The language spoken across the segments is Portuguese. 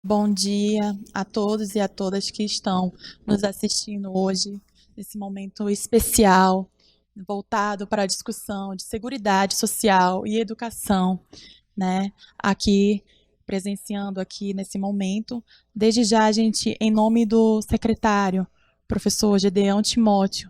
Bom dia a todos e a todas que estão nos assistindo hoje, nesse momento especial, voltado para a discussão de seguridade social e educação, né? Aqui, presenciando aqui nesse momento. Desde já, a gente, em nome do secretário, professor Gedeão Timóteo,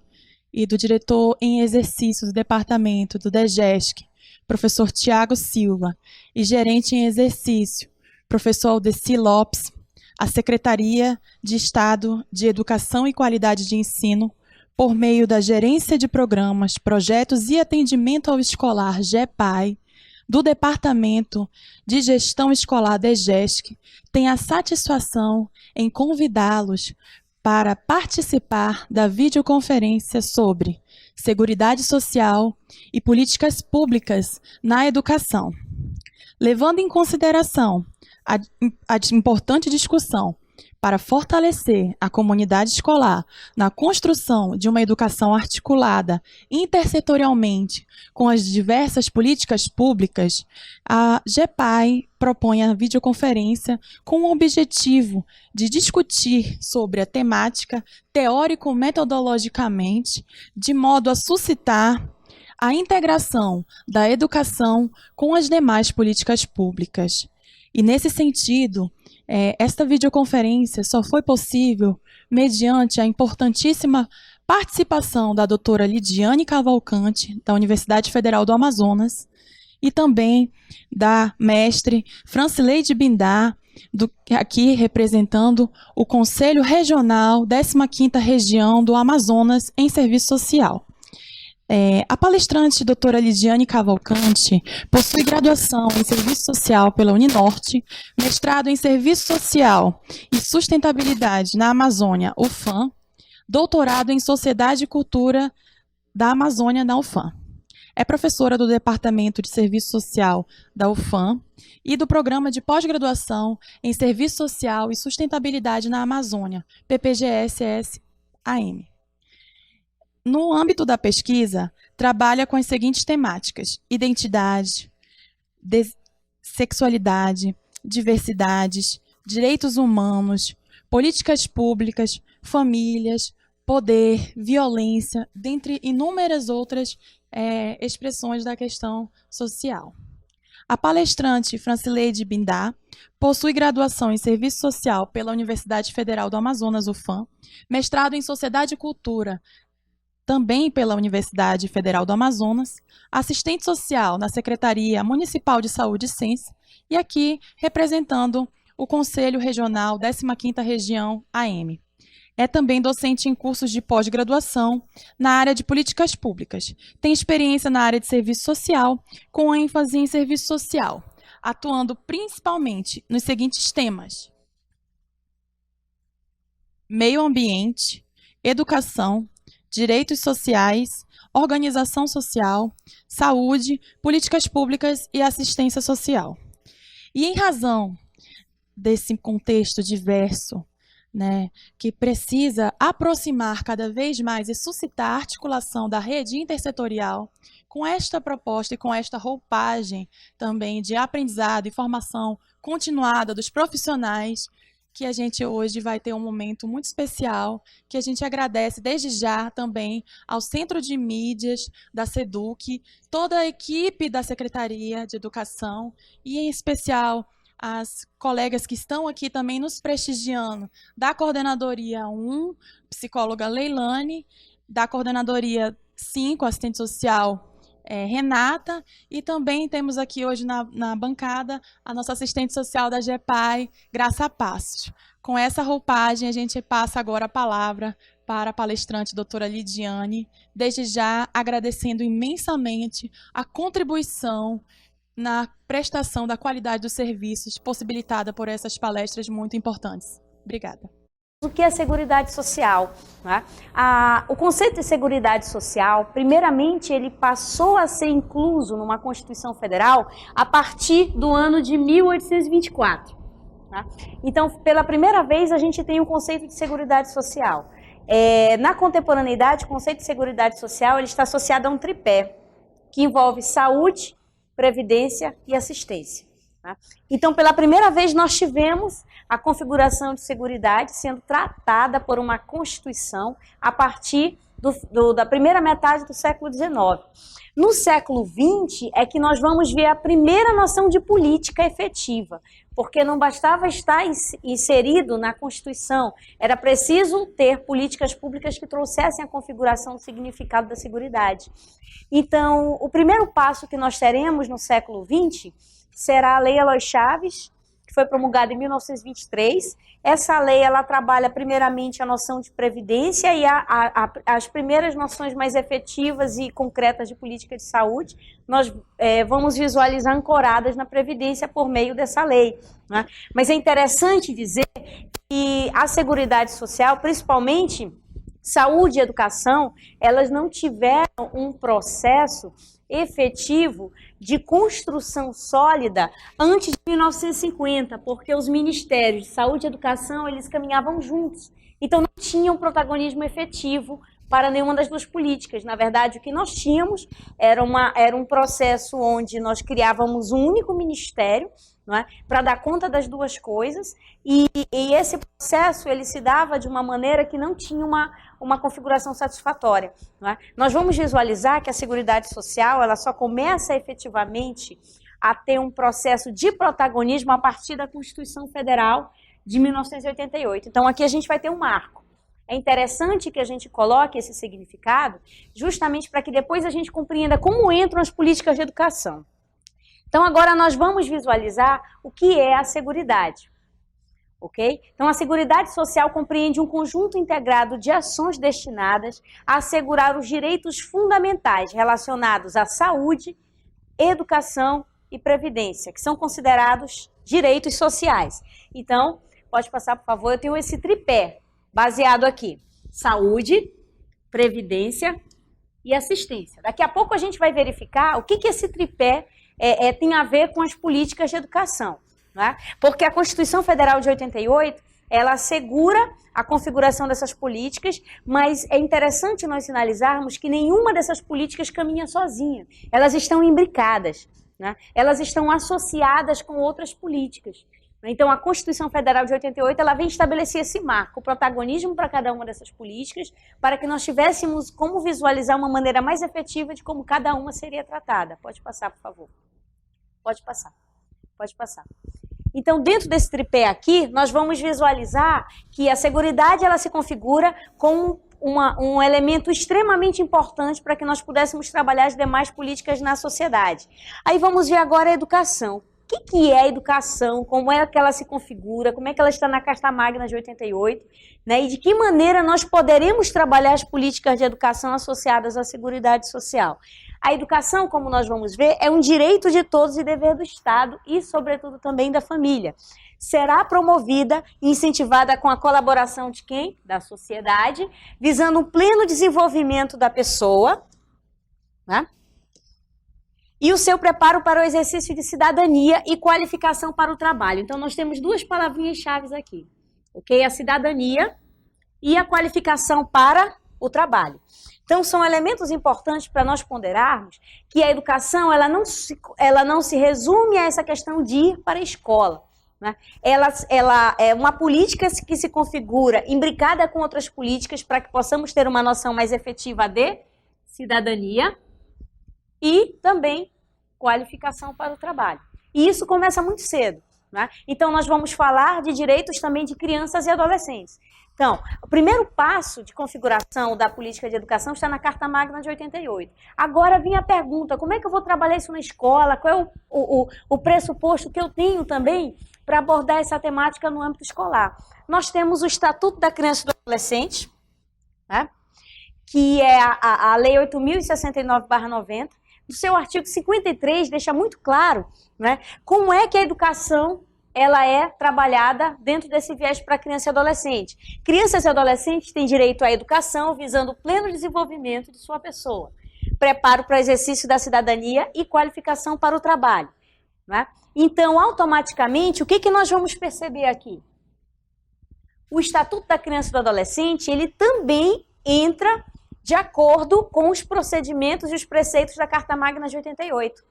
e do diretor em exercício do departamento do DEGESC, professor Tiago Silva, e gerente em exercício, professor Aldeci Lopes, a Secretaria de Estado de Educação e Qualidade de Ensino, por meio da Gerência de Programas, Projetos e Atendimento ao Escolar, GEPAI, do Departamento de Gestão Escolar DEGESC, tem a satisfação em convidá-los para participar da videoconferência sobre Seguridade Social e Políticas Públicas na Educação. Levando em consideração a importante discussão para fortalecer a comunidade escolar na construção de uma educação articulada intersetorialmente com as diversas políticas públicas, a GEPAI propõe a videoconferência com o objetivo de discutir sobre a temática teórico-metodologicamente, de modo a suscitar a integração da educação com as demais políticas públicas. E, nesse sentido, esta videoconferência só foi possível mediante a importantíssima participação da doutora Lidiane Cavalcante, da Universidade Federal do Amazonas, e também da mestre Francileide Bindá, aqui representando o Conselho Regional 15ª Região do Amazonas em Serviço Social. A palestrante doutora Lidiane Cavalcante possui graduação em Serviço Social pela Uninorte, mestrado em Serviço Social e Sustentabilidade na Amazônia, UFAM, doutorado em Sociedade e Cultura da Amazônia, da UFAM. É professora do Departamento de Serviço Social da UFAM e do Programa de Pós-Graduação em Serviço Social e Sustentabilidade na Amazônia, PPGSS-AM. No âmbito da pesquisa, trabalha com as seguintes temáticas: identidade, sexualidade, diversidades, direitos humanos, políticas públicas, famílias, poder, violência, dentre inúmeras outras expressões da questão social. A palestrante Francileide Bindá possui graduação em Serviço Social pela Universidade Federal do Amazonas, UFAM, mestrado em Sociedade e Cultura, também pela Universidade Federal do Amazonas, assistente social na Secretaria Municipal de Saúde e Ciência, e aqui representando o Conselho Regional 15ª Região AM. É também docente em cursos de pós-graduação na área de políticas públicas. Tem experiência na área de serviço social, com ênfase em serviço social, atuando principalmente nos seguintes temas: meio ambiente, educação, direitos sociais, organização social, saúde, políticas públicas e assistência social. E em razão desse contexto diverso, que precisa aproximar cada vez mais e suscitar a articulação da rede intersetorial, com esta proposta e com esta roupagem também de aprendizado e formação continuada dos profissionais, que a gente hoje vai ter um momento muito especial, que a gente agradece desde já também ao Centro de Mídias da SEDUC, toda a equipe da Secretaria de Educação e, em especial, as colegas que estão aqui também nos prestigiando, da Coordenadoria 1, psicóloga Leilane, da Coordenadoria 5, assistente social Renata, e também temos aqui hoje na bancada a nossa assistente social da GEPAI, Graça Passos. Com essa roupagem, a gente passa agora a palavra para a palestrante doutora Lidiane, desde já agradecendo imensamente a contribuição na prestação da qualidade dos serviços possibilitada por essas palestras muito importantes. Obrigada. O que é Seguridade Social? Né? O conceito de Seguridade Social, primeiramente, ele passou a ser incluso numa Constituição Federal a partir do ano de 1824. Né? Então, pela primeira vez, a gente tem o conceito de Seguridade Social. Na contemporaneidade, o conceito de Seguridade Social ele está associado a um tripé, que envolve saúde, previdência e assistência. Tá? Então, pela primeira vez, nós tivemos a configuração de seguridade sendo tratada por uma Constituição a partir da primeira metade do século XIX. No século XX é que nós vamos ver a primeira noção de política efetiva, porque não bastava estar inserido na Constituição, era preciso ter políticas públicas que trouxessem a configuração do significado da seguridade. Então, o primeiro passo que nós teremos no século XX será a Lei Eloy Chaves, que foi promulgada em 1923. Essa lei ela trabalha primeiramente a noção de previdência e as primeiras noções mais efetivas e concretas de política de saúde, nós vamos visualizar ancoradas na previdência por meio dessa lei. Né? Mas é interessante dizer que a Seguridade Social, principalmente saúde e educação, elas não tiveram um processo efetivo de construção sólida antes de 1950, porque os ministérios de saúde e educação, eles caminhavam juntos. Então, não tinham protagonismo efetivo para nenhuma das duas políticas. Na verdade, o que nós tínhamos era um processo onde nós criávamos um único ministério, não é, para dar conta das duas coisas, e esse processo ele se dava de uma maneira que não tinha uma configuração satisfatória. Não é? Nós vamos visualizar que a Seguridade Social ela só começa efetivamente a ter um processo de protagonismo a partir da Constituição Federal de 1988. Então, aqui a gente vai ter um marco. É interessante que a gente coloque esse significado justamente para que depois a gente compreenda como entram as políticas de educação. Então, agora nós vamos visualizar o que é a seguridade. Ok? Então, a Seguridade Social compreende um conjunto integrado de ações destinadas a assegurar os direitos fundamentais relacionados à saúde, educação e previdência, que são considerados direitos sociais. Então, pode passar, por favor, eu tenho esse tripé baseado aqui: saúde, previdência e assistência. Daqui a pouco a gente vai verificar o que esse tripé tem a ver com as políticas de educação. Não é? Porque a Constituição Federal de 88, ela assegura a configuração dessas políticas, mas é interessante nós sinalizarmos que nenhuma dessas políticas caminha sozinha. Elas estão imbricadas, né? Elas estão associadas com outras políticas. Então, a Constituição Federal de 88, ela vem estabelecer esse marco, o protagonismo para cada uma dessas políticas, para que nós tivéssemos como visualizar uma maneira mais efetiva de como cada uma seria tratada. Pode passar, por favor. Pode passar. Pode passar. Então, dentro desse tripé aqui, nós vamos visualizar que a seguridade ela se configura com um elemento extremamente importante para que nós pudéssemos trabalhar as demais políticas na sociedade. Aí vamos ver agora a educação. O que é a educação? Como é que ela se configura? Como é que ela está na Carta Magna de 88? Né? E de que maneira nós poderemos trabalhar as políticas de educação associadas à Seguridade Social? A educação, como nós vamos ver, é um direito de todos e dever do Estado e, sobretudo, também da família. Será promovida e incentivada com a colaboração de quem? Da sociedade, visando um pleno desenvolvimento da pessoa, né? E o seu preparo para o exercício de cidadania e qualificação para o trabalho. Então, nós temos duas palavrinhas-chave aqui, ok? A cidadania e a qualificação para o trabalho. Então, são elementos importantes para nós ponderarmos que a educação ela não se resume a essa questão de ir para a escola. Né? Ela é uma política que se configura imbricada com outras políticas para que possamos ter uma noção mais efetiva de cidadania e também qualificação para o trabalho. E isso começa muito cedo. Né? Então, nós vamos falar de direitos também de crianças e adolescentes. Então, o primeiro passo de configuração da política de educação está na Carta Magna de 88. Agora vem a pergunta, como é que eu vou trabalhar isso na escola? Qual é o pressuposto que eu tenho também para abordar essa temática no âmbito escolar? Nós temos o Estatuto da Criança e do Adolescente, né? Que é a Lei 8.069/90. No seu artigo 53, deixa muito claro, né, como é que a educação ela é trabalhada dentro desse viés para criança e adolescente. Crianças e adolescentes têm direito à educação visando o pleno desenvolvimento de sua pessoa, preparo para o exercício da cidadania e qualificação para o trabalho. Né? Então, automaticamente, o que nós vamos perceber aqui? O Estatuto da Criança e do Adolescente, ele também entra de acordo com os procedimentos e os preceitos da Carta Magna de 88.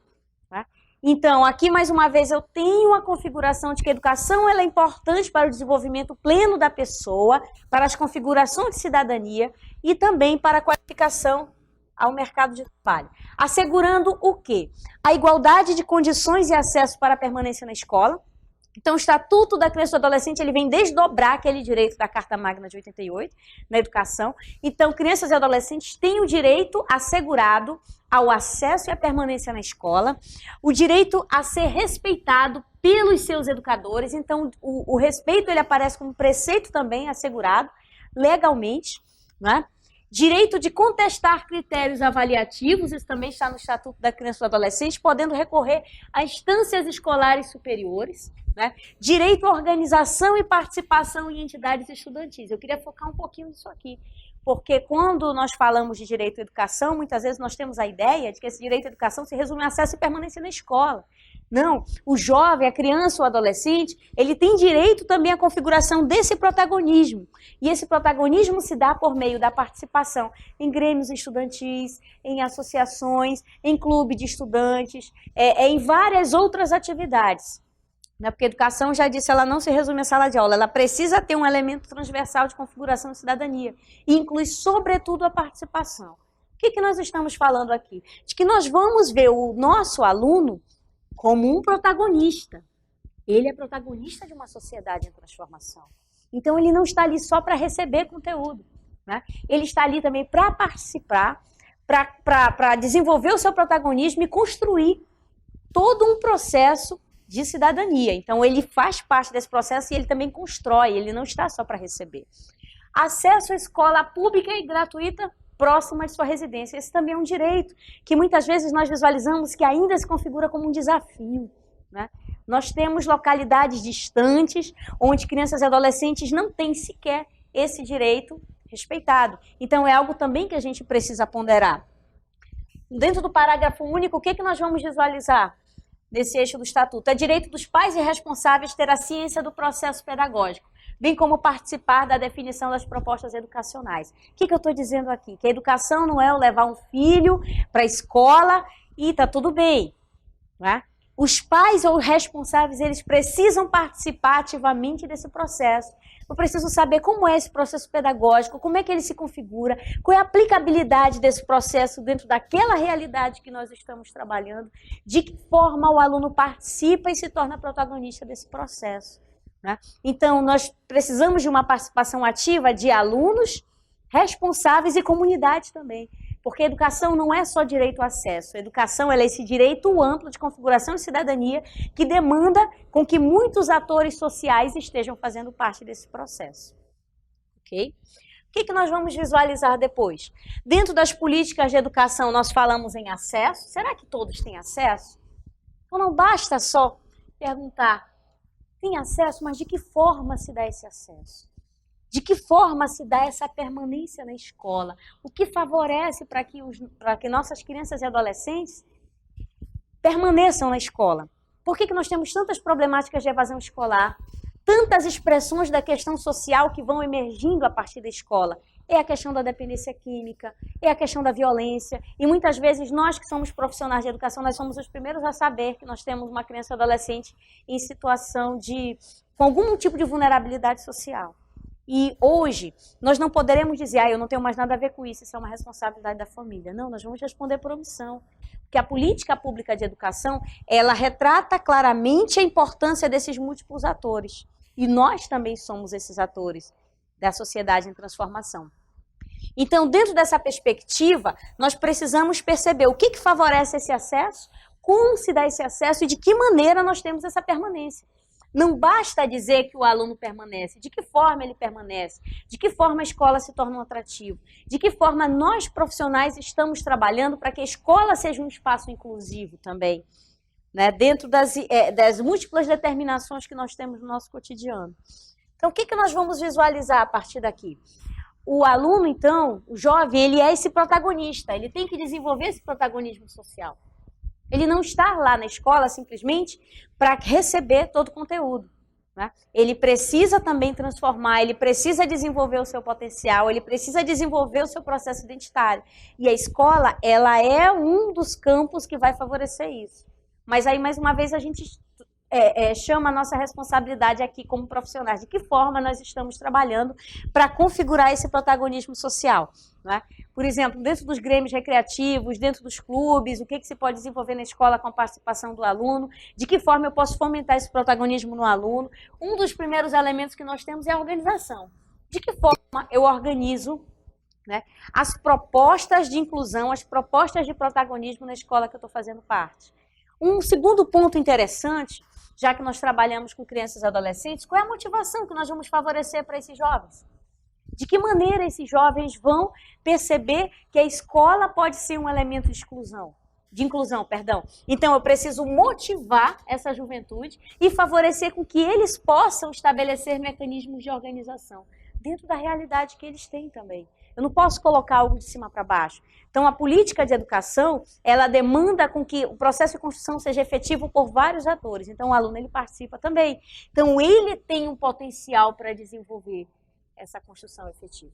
Né? Então, aqui mais uma vez eu tenho a configuração de que a educação ela é importante para o desenvolvimento pleno da pessoa, para as configurações de cidadania e também para a qualificação ao mercado de trabalho. Assegurando o quê? A igualdade de condições e acesso para a permanência na escola. Então, o Estatuto da Criança e do Adolescente, ele vem desdobrar aquele direito da Carta Magna de 88, na educação. Então, crianças e adolescentes têm o direito assegurado ao acesso e à permanência na escola, o direito a ser respeitado pelos seus educadores. Então, o respeito, ele aparece como preceito também assegurado legalmente, né? Direito de contestar critérios avaliativos, isso também está no Estatuto da Criança e do Adolescente, podendo recorrer a instâncias escolares superiores, né? Direito à organização e participação em entidades estudantis. Eu queria focar um pouquinho nisso aqui, porque quando nós falamos de direito à educação, muitas vezes nós temos a ideia de que esse direito à educação se resume a acesso e permanência na escola. Não, o jovem, a criança ou o adolescente, ele tem direito também à configuração desse protagonismo. E esse protagonismo se dá por meio da participação em grêmios estudantis, em associações, em clube de estudantes, em várias outras atividades. Porque a educação, já disse, ela não se resume à sala de aula, ela precisa ter um elemento transversal de configuração de cidadania e inclui, sobretudo, a participação. O que nós estamos falando aqui? De que nós vamos ver o nosso aluno como um protagonista. Ele é protagonista de uma sociedade em transformação. Então, ele não está ali só para receber conteúdo, né? Ele está ali também para participar, para desenvolver o seu protagonismo e construir todo um processo de cidadania. Então, ele faz parte desse processo e ele também constrói, ele não está só para receber. Acesso à escola pública e gratuita próxima de sua residência. Esse também é um direito que muitas vezes nós visualizamos que ainda se configura como um desafio, né? Nós temos localidades distantes onde crianças e adolescentes não têm sequer esse direito respeitado. Então, é algo também que a gente precisa ponderar. Dentro do parágrafo único, o que nós vamos visualizar nesse eixo do Estatuto? É direito dos pais e responsáveis ter a ciência do processo pedagógico, bem como participar da definição das propostas educacionais. O que eu estou dizendo aqui? Que a educação não é eu levar um filho para a escola e está tudo bem, né? Os pais ou responsáveis, eles precisam participar ativamente desse processo. Eu preciso saber como é esse processo pedagógico, como é que ele se configura, qual é a aplicabilidade desse processo dentro daquela realidade que nós estamos trabalhando, de que forma o aluno participa e se torna protagonista desse processo, né? Então, nós precisamos de uma participação ativa de alunos, responsáveis e comunidade também. Porque a educação não é só direito ao acesso. A educação ela é esse direito amplo de configuração de cidadania que demanda com que muitos atores sociais estejam fazendo parte desse processo. Ok? O que nós vamos visualizar depois? Dentro das políticas de educação, nós falamos em acesso. Será que todos têm acesso? Então, não basta só perguntar, tem acesso, mas de que forma se dá esse acesso? De que forma se dá essa permanência na escola? O que favorece para que nossas crianças e adolescentes permaneçam na escola? Por que nós temos tantas problemáticas de evasão escolar? Tantas expressões da questão social que vão emergindo a partir da escola? É a questão da dependência química, é a questão da violência. E muitas vezes nós que somos profissionais de educação, nós somos os primeiros a saber que nós temos uma criança ou adolescente em situação com algum tipo de vulnerabilidade social. E hoje, nós não poderemos dizer, eu não tenho mais nada a ver com isso é uma responsabilidade da família. Não, nós vamos responder por omissão. Porque a política pública de educação, ela retrata claramente a importância desses múltiplos atores. E nós também somos esses atores da sociedade em transformação. Então, dentro dessa perspectiva, nós precisamos perceber o que favorece esse acesso, como se dá esse acesso e de que maneira nós temos essa permanência. Não basta dizer que o aluno permanece, de que forma ele permanece, de que forma a escola se torna um atrativo, de que forma nós profissionais estamos trabalhando para que a escola seja um espaço inclusivo também, né, dentro das múltiplas determinações que nós temos no nosso cotidiano. Então, o que nós vamos visualizar a partir daqui? O aluno, então, o jovem, ele é esse protagonista, ele tem que desenvolver esse protagonismo social. Ele não está lá na escola simplesmente para receber todo o conteúdo, né? Ele precisa também transformar, ele precisa desenvolver o seu potencial, ele precisa desenvolver o seu processo identitário. E a escola, ela é um dos campos que vai favorecer isso. Mas aí, mais uma vez, a gente chama a nossa responsabilidade aqui como profissionais. De que forma nós estamos trabalhando para configurar esse protagonismo social? Não é? Por exemplo, dentro dos grêmios recreativos, dentro dos clubes, o que se pode desenvolver na escola com a participação do aluno? De que forma eu posso fomentar esse protagonismo no aluno? Um dos primeiros elementos que nós temos é a organização. De que forma eu organizo, né, as propostas de inclusão, as propostas de protagonismo na escola que eu estou fazendo parte? Um segundo ponto interessante, já que nós trabalhamos com crianças e adolescentes, qual é a motivação que nós vamos favorecer para esses jovens? De que maneira esses jovens vão perceber que a escola pode ser um elemento de inclusão, perdão. Então, eu preciso motivar essa juventude e favorecer com que eles possam estabelecer mecanismos de organização dentro da realidade que eles têm também. Eu não posso colocar algo de cima para baixo. Então, a política de educação, ela demanda com que o processo de construção seja efetivo por vários atores. Então, o aluno, ele participa também. Então, ele tem um potencial para desenvolver essa construção efetiva.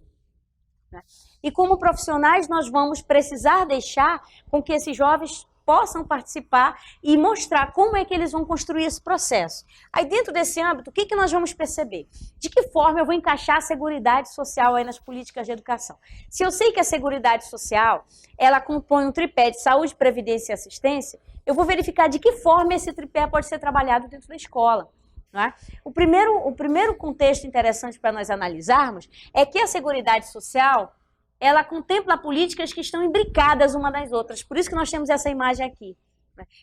Né? E como profissionais, nós vamos precisar deixar com que esses jovens possam participar e mostrar como é que eles vão construir esse processo. Aí, dentro desse âmbito, o que nós vamos perceber? De que forma eu vou encaixar a seguridade social aí nas políticas de educação? Se eu sei que a seguridade social, ela compõe um tripé de saúde, previdência e assistência, eu vou verificar de que forma esse tripé pode ser trabalhado dentro da escola. Não é? O primeiro contexto interessante para nós analisarmos é que a seguridade social, ela contempla políticas que estão imbricadas uma das outras. Por isso que nós temos essa imagem aqui.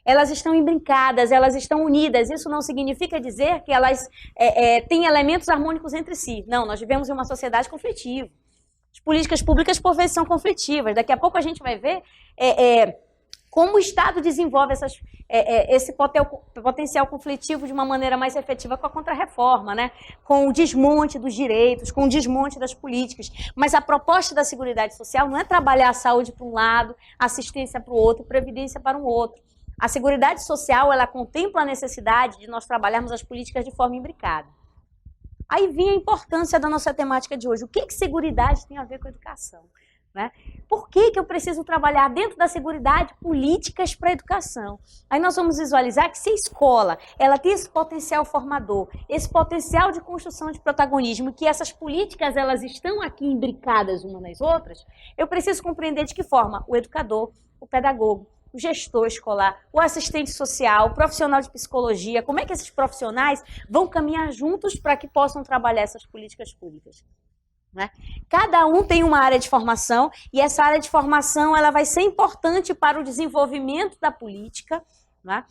Elas estão imbricadas, elas estão unidas. Isso não significa dizer que elas têm elementos harmônicos entre si. Não, nós vivemos em uma sociedade conflitiva. As políticas públicas, por vezes, são conflitivas. Daqui a pouco a gente vai ver como o Estado desenvolve esse potencial conflitivo de uma maneira mais efetiva com a contrarreforma, né? Com o desmonte dos direitos, com o desmonte das políticas. Mas a proposta da Seguridade Social não é trabalhar a saúde para um lado, assistência para o outro, previdência para um outro. A Seguridade Social, ela contempla a necessidade de nós trabalharmos as políticas de forma imbricada. Aí vem a importância da nossa temática de hoje. O que seguridade tem a ver com educação? Né? Por que eu preciso trabalhar dentro da seguridade políticas para a educação? Aí nós vamos visualizar que se a escola ela tem esse potencial formador, esse potencial de construção de protagonismo, e que essas políticas elas estão aqui imbricadas umas nas outras, eu preciso compreender de que forma o educador, o pedagogo, o gestor escolar, o assistente social, o profissional de psicologia, como é que esses profissionais vão caminhar juntos para que possam trabalhar essas políticas públicas? Né? Cada um tem uma área de formação e essa área de formação ela vai ser importante para o desenvolvimento da política. Né?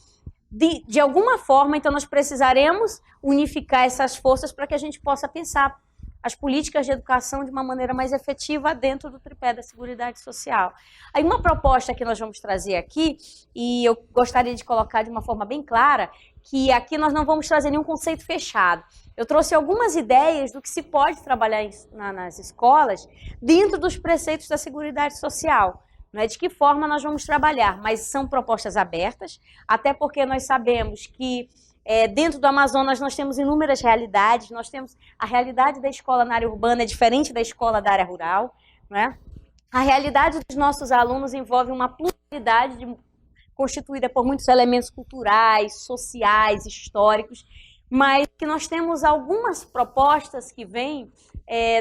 De alguma forma, então, nós precisaremos unificar essas forças para que a gente possa pensar as políticas de educação de uma maneira mais efetiva dentro do tripé da Seguridade Social. Aí uma proposta que nós vamos trazer aqui, e eu gostaria de colocar de uma forma bem clara, que aqui nós não vamos trazer nenhum conceito fechado. Eu trouxe algumas ideias do que se pode trabalhar nas escolas dentro dos preceitos da Seguridade Social. Não é de que forma nós vamos trabalhar, mas são propostas abertas, até porque nós sabemos que dentro do Amazonas nós temos inúmeras realidades, nós temos a realidade da escola na área urbana é diferente da escola da área rural, né? A realidade dos nossos alunos envolve uma pluralidade constituída por muitos elementos culturais, sociais, históricos, mas que nós temos algumas propostas que vêm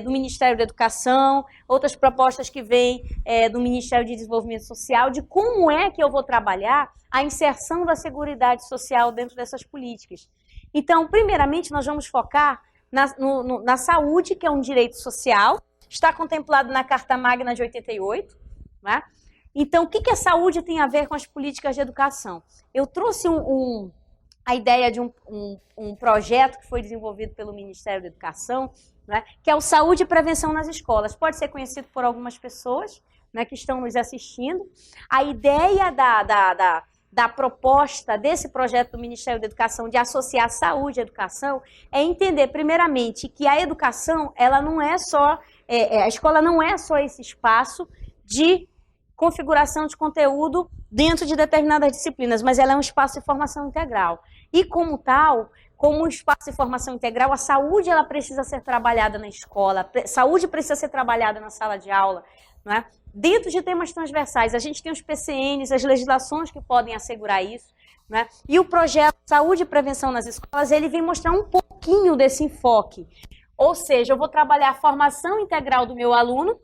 do Ministério da Educação, outras propostas que vêm do Ministério de Desenvolvimento Social, de como é que eu vou trabalhar a inserção da Seguridade Social dentro dessas políticas. Então, primeiramente, nós vamos focar na saúde, que é um direito social, está contemplado na Carta Magna de 88, né? Então, o que a saúde tem a ver com as políticas de educação? Eu trouxe a ideia de um projeto que foi desenvolvido pelo Ministério da Educação, né, que é o Saúde e Prevenção nas Escolas. Pode ser conhecido por algumas pessoas, né, que estão nos assistindo. A ideia da proposta desse projeto do Ministério da Educação de associar saúde e educação é entender, primeiramente, que a educação, ela não é só, a escola não é só esse espaço de configuração de conteúdo dentro de determinadas disciplinas, mas ela é um espaço de formação integral. E como tal, como um espaço de formação integral, a saúde ela precisa ser trabalhada na escola, a saúde precisa ser trabalhada na sala de aula, não é? dentro de temas transversais. A gente tem os PCNs, as legislações que podem assegurar isso, né? E o projeto Saúde e Prevenção nas Escolas, ele vem mostrar um pouquinho desse enfoque. Ou seja, eu vou trabalhar a formação integral do meu aluno.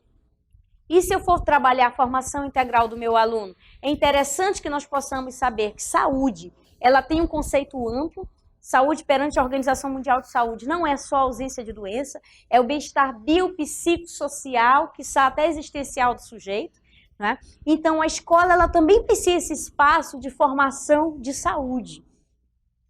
E se eu for trabalhar a formação integral do meu aluno, é interessante que nós possamos saber que saúde, ela tem um conceito amplo. Saúde perante a Organização Mundial de Saúde não é só a ausência de doença, é o bem-estar biopsicossocial, que está até existencial do sujeito, né? Então, a escola ela também precisa esse espaço de formação de saúde.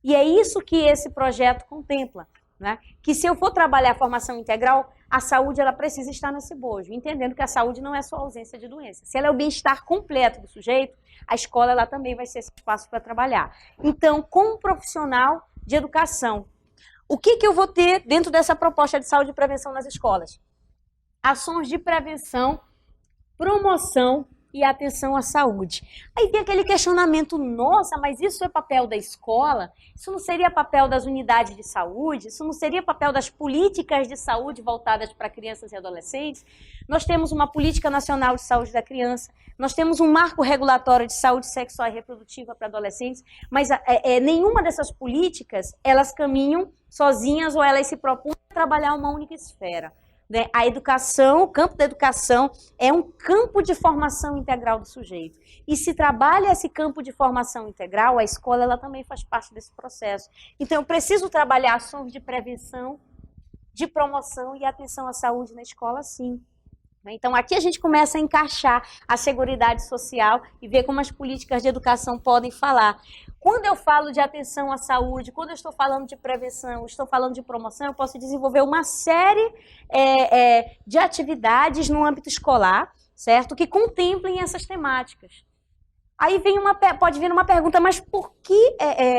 E é isso que esse projeto contempla, né? Que se eu for trabalhar a formação integral, a saúde ela precisa estar nesse bojo, entendendo que a saúde não é só a ausência de doença. Se ela é o bem-estar completo do sujeito, a escola ela também vai ser esse espaço para trabalhar. Então, como profissional de educação, o que eu vou ter dentro dessa proposta de saúde e prevenção nas escolas? Ações de prevenção, promoção e atenção à saúde. Aí tem aquele questionamento, nossa, mas isso é papel da escola? Isso não seria papel das unidades de saúde? Isso não seria papel das políticas de saúde voltadas para crianças e adolescentes? Nós temos uma Política Nacional de Saúde da Criança, nós temos um marco regulatório de saúde sexual e reprodutiva para adolescentes, mas nenhuma dessas políticas, elas caminham sozinhas ou elas se propõem a trabalhar uma única esfera. Né? A educação, o campo da educação é um campo de formação integral do sujeito. E se trabalha esse campo de formação integral, a escola ela também faz parte desse processo. Então, eu preciso trabalhar ações de prevenção, de promoção e atenção à saúde na escola, sim. Então, aqui a gente começa a encaixar a Seguridade Social e ver como as políticas de educação podem falar. Quando eu falo de atenção à saúde, quando eu estou falando de prevenção, estou falando de promoção, eu posso desenvolver uma série de atividades no âmbito escolar, certo? Que contemplem essas temáticas. Aí pode vir uma pergunta, mas por que,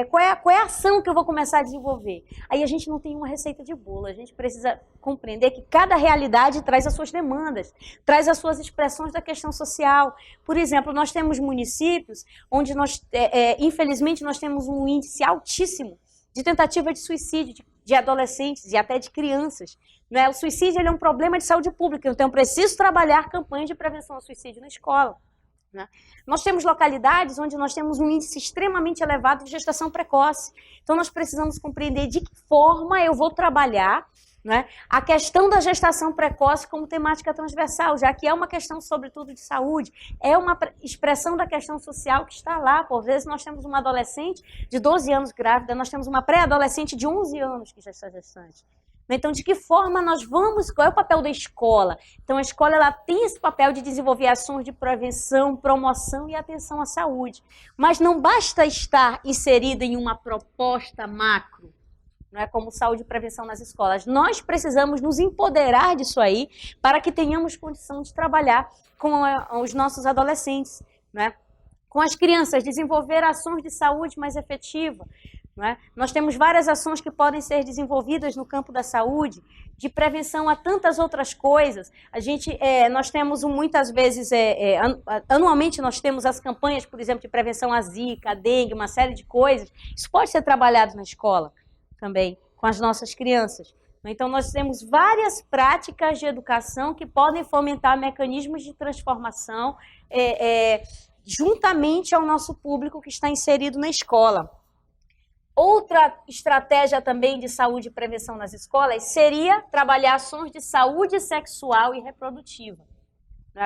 qual é a ação que eu vou começar a desenvolver? Aí a gente não tem uma receita de bolo, a gente precisa compreender que cada realidade traz as suas demandas, traz as suas expressões da questão social. Por exemplo, nós temos municípios onde infelizmente, nós temos um índice altíssimo de tentativa de suicídio de adolescentes e até de crianças. Né? O suicídio ele é um problema de saúde pública, então eu preciso trabalhar campanhas de prevenção ao suicídio na escola. Né? Nós temos localidades onde nós temos um índice extremamente elevado de gestação precoce. Então, nós precisamos compreender de que forma eu vou trabalhar, né, a questão da gestação precoce como temática transversal, já que é uma questão, sobretudo, de saúde, é uma expressão da questão social que está lá. Por vezes, nós temos uma adolescente de 12 anos grávida, nós temos uma pré-adolescente de 11 anos que já está gestante. Então, de que forma nós vamos, qual é o papel da escola? Então, a escola ela tem esse papel de desenvolver ações de prevenção, promoção e atenção à saúde. Mas não basta estar inserida em uma proposta macro, não é como saúde e prevenção nas escolas. Nós precisamos nos empoderar disso aí para que tenhamos condição de trabalhar com os nossos adolescentes, não é? Com as crianças, desenvolver ações de saúde mais efetivas. É? Nós temos várias ações que podem ser desenvolvidas no campo da saúde, de prevenção a tantas outras coisas. Nós temos muitas vezes, anualmente nós temos as campanhas, por exemplo, de prevenção à zika, à dengue, uma série de coisas. Isso pode ser trabalhado na escola também, com as nossas crianças. Então, nós temos várias práticas de educação que podem fomentar mecanismos de transformação juntamente ao nosso público que está inserido na escola. Outra estratégia também de saúde e prevenção nas escolas seria trabalhar ações de saúde sexual e reprodutiva.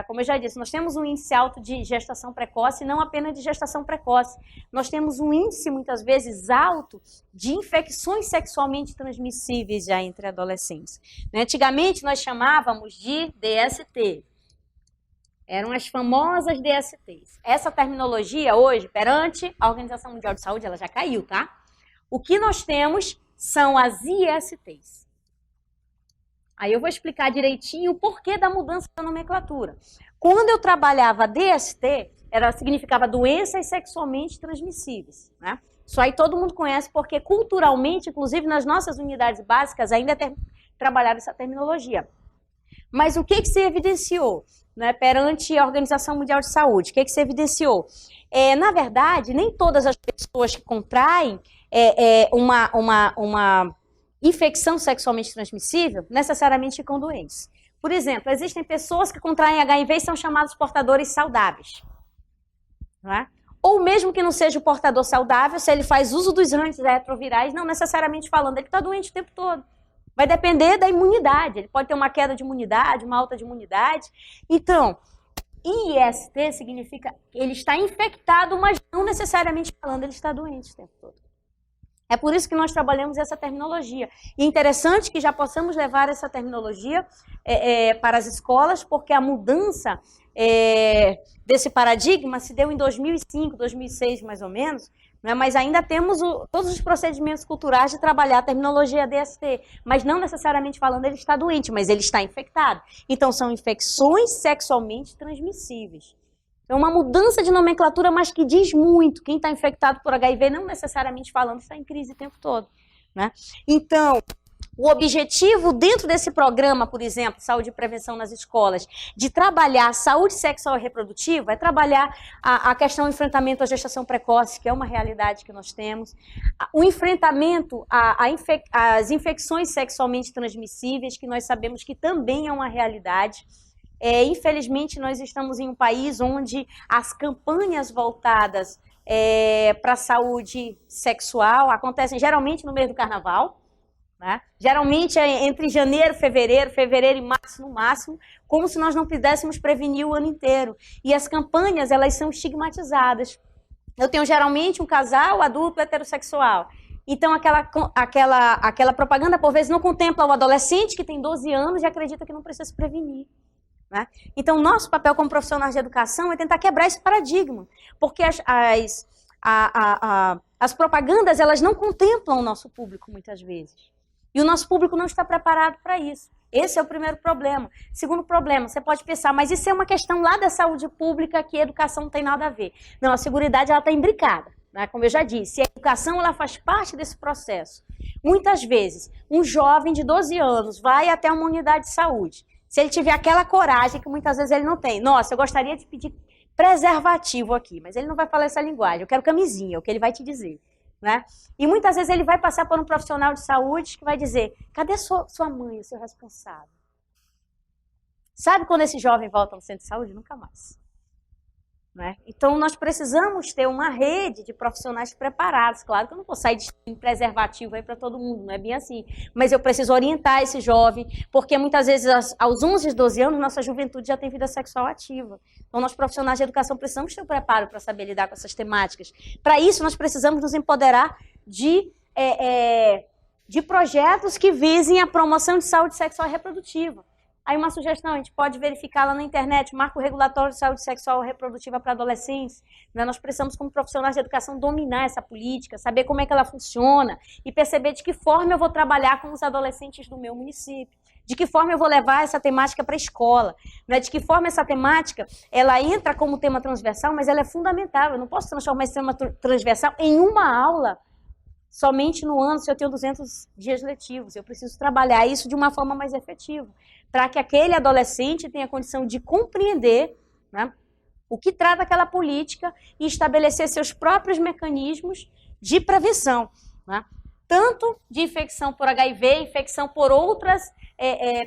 Como eu já disse, nós temos um índice alto de gestação precoce, não apenas de gestação precoce. Nós temos um índice, muitas vezes, alto de infecções sexualmente transmissíveis já entre adolescentes. Antigamente, nós chamávamos de DST. Eram as famosas DSTs. Essa terminologia, hoje, perante a Organização Mundial de Saúde, ela já caiu, tá? O que nós temos são as ISTs. Aí eu vou explicar direitinho o porquê da mudança da nomenclatura. Quando eu trabalhava DST, significava doenças sexualmente transmissíveis. Né? Isso aí todo mundo conhece porque culturalmente, inclusive nas nossas unidades básicas, ainda trabalhava essa terminologia. Mas o que se evidenciou, né, perante a Organização Mundial de Saúde? O que se evidenciou? Na verdade, nem todas as pessoas que contraem uma infecção sexualmente transmissível necessariamente ficam doentes. Por exemplo, existem pessoas que contraem HIV e são chamados portadores saudáveis. Não é? Ou mesmo que não seja o portador saudável, se ele faz uso dos antirretrovirais, não necessariamente falando, ele está doente o tempo todo. Vai depender da imunidade. Ele pode ter uma queda de imunidade, uma alta de imunidade. Então, IST significa que ele está infectado, mas não necessariamente falando, ele está doente o tempo todo. É por isso que nós trabalhamos essa terminologia. E é interessante que já possamos levar essa terminologia para as escolas, porque a mudança desse paradigma se deu em 2005, 2006, mais ou menos, né? Mas ainda temos todos os procedimentos culturais de trabalhar a terminologia DST, mas não necessariamente falando ele está doente, mas ele está infectado. Então, são infecções sexualmente transmissíveis. É uma mudança de nomenclatura, mas que diz muito. Quem está infectado por HIV, não necessariamente falando, está em crise o tempo todo, né? Então, o objetivo dentro desse programa, por exemplo, Saúde e Prevenção nas Escolas, de trabalhar a saúde sexual e reprodutiva, é trabalhar a questão do enfrentamento à gestação precoce, que é uma realidade que nós temos, o enfrentamento às infecções sexualmente transmissíveis, que nós sabemos que também é uma realidade. Infelizmente, nós estamos em um país onde as campanhas voltadas para a saúde sexual acontecem geralmente no mês do carnaval, né? Geralmente é entre janeiro, fevereiro e março no máximo, como se nós não pudéssemos prevenir o ano inteiro. E as campanhas, elas são estigmatizadas. Eu tenho geralmente um casal adulto heterossexual. Então, aquela propaganda, por vezes, não contempla o adolescente que tem 12 anos e acredita que não precisa se prevenir, né? Então, nosso papel como profissionais de educação é tentar quebrar esse paradigma, porque as propagandas, elas não contemplam o nosso público, muitas vezes. E o nosso público não está preparado para isso. Esse é o primeiro problema. Segundo problema, você pode pensar, mas isso é uma questão lá da saúde pública que a educação não tem nada a ver. Não, a seguridade está imbricada, né? Como eu já disse, a educação ela faz parte desse processo. Muitas vezes, um jovem de 12 anos vai até uma unidade de saúde. Se ele tiver aquela coragem que muitas vezes ele não tem. Nossa, eu gostaria de pedir preservativo aqui, mas ele não vai falar essa linguagem. Eu quero camisinha, é o que ele vai te dizer, né? E muitas vezes ele vai passar por um profissional de saúde que vai dizer, cadê sua mãe, o seu responsável? Sabe quando esse jovem volta no centro de saúde? Nunca mais. Né? Então, nós precisamos ter uma rede de profissionais preparados. Claro que eu não vou sair de preservativo aí para todo mundo, não é bem assim. Mas eu preciso orientar esse jovem, porque muitas vezes, aos 11, 12 anos, nossa juventude já tem vida sexual ativa. Então, nós profissionais de educação precisamos ter o preparo para saber lidar com essas temáticas. Para isso, nós precisamos nos empoderar de projetos que visem a promoção de saúde sexual e reprodutiva. Aí uma sugestão, a gente pode verificar lá na internet, Marco Regulatório de Saúde Sexual e Reprodutiva para Adolescentes. Né? Nós precisamos, como profissionais de educação, dominar essa política, saber como é que ela funciona e perceber de que forma eu vou trabalhar com os adolescentes do meu município, de que forma eu vou levar essa temática para a escola, né? De que forma essa temática ela entra como tema transversal, mas ela é fundamental. Eu não posso transformar esse tema transversal em uma aula somente no ano, se eu tenho 200 dias letivos. Eu preciso trabalhar isso de uma forma mais efetiva, para que aquele adolescente tenha condição de compreender, né, o que trata aquela política e estabelecer seus próprios mecanismos de prevenção, né, tanto de infecção por HIV, infecção por outras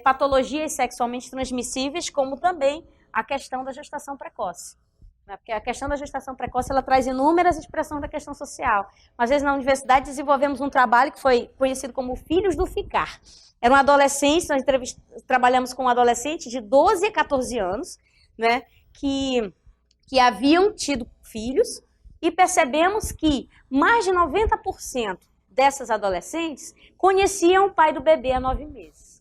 patologias sexualmente transmissíveis, como também a questão da gestação precoce. Porque a questão da gestação precoce ela traz inúmeras expressões da questão social. Às vezes, na universidade, desenvolvemos um trabalho que foi conhecido como Filhos do Ficar. Eram adolescentes, nós trabalhamos com adolescentes de 12 a 14 anos, né, que haviam tido filhos, e percebemos que mais de 90% dessas adolescentes conheciam o pai do bebê há 9 meses.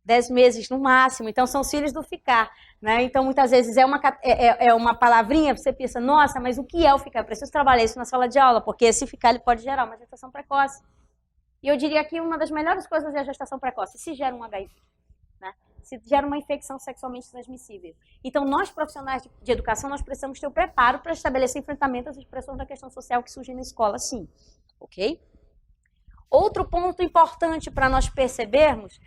10 meses no máximo, então são os filhos do ficar, né? Então muitas vezes é uma palavrinha, você pensa, nossa, mas o que é o ficar? Eu preciso trabalhar isso na sala de aula, porque esse ficar ele pode gerar uma gestação precoce. E eu diria que uma das melhores coisas é a gestação precoce, se gera um HIV, né? Se gera uma infecção sexualmente transmissível. Então nós, profissionais de educação, nós precisamos ter o preparo para estabelecer enfrentamento às expressões da questão social que surgem na escola, sim, ok? Outro ponto importante para nós percebermos,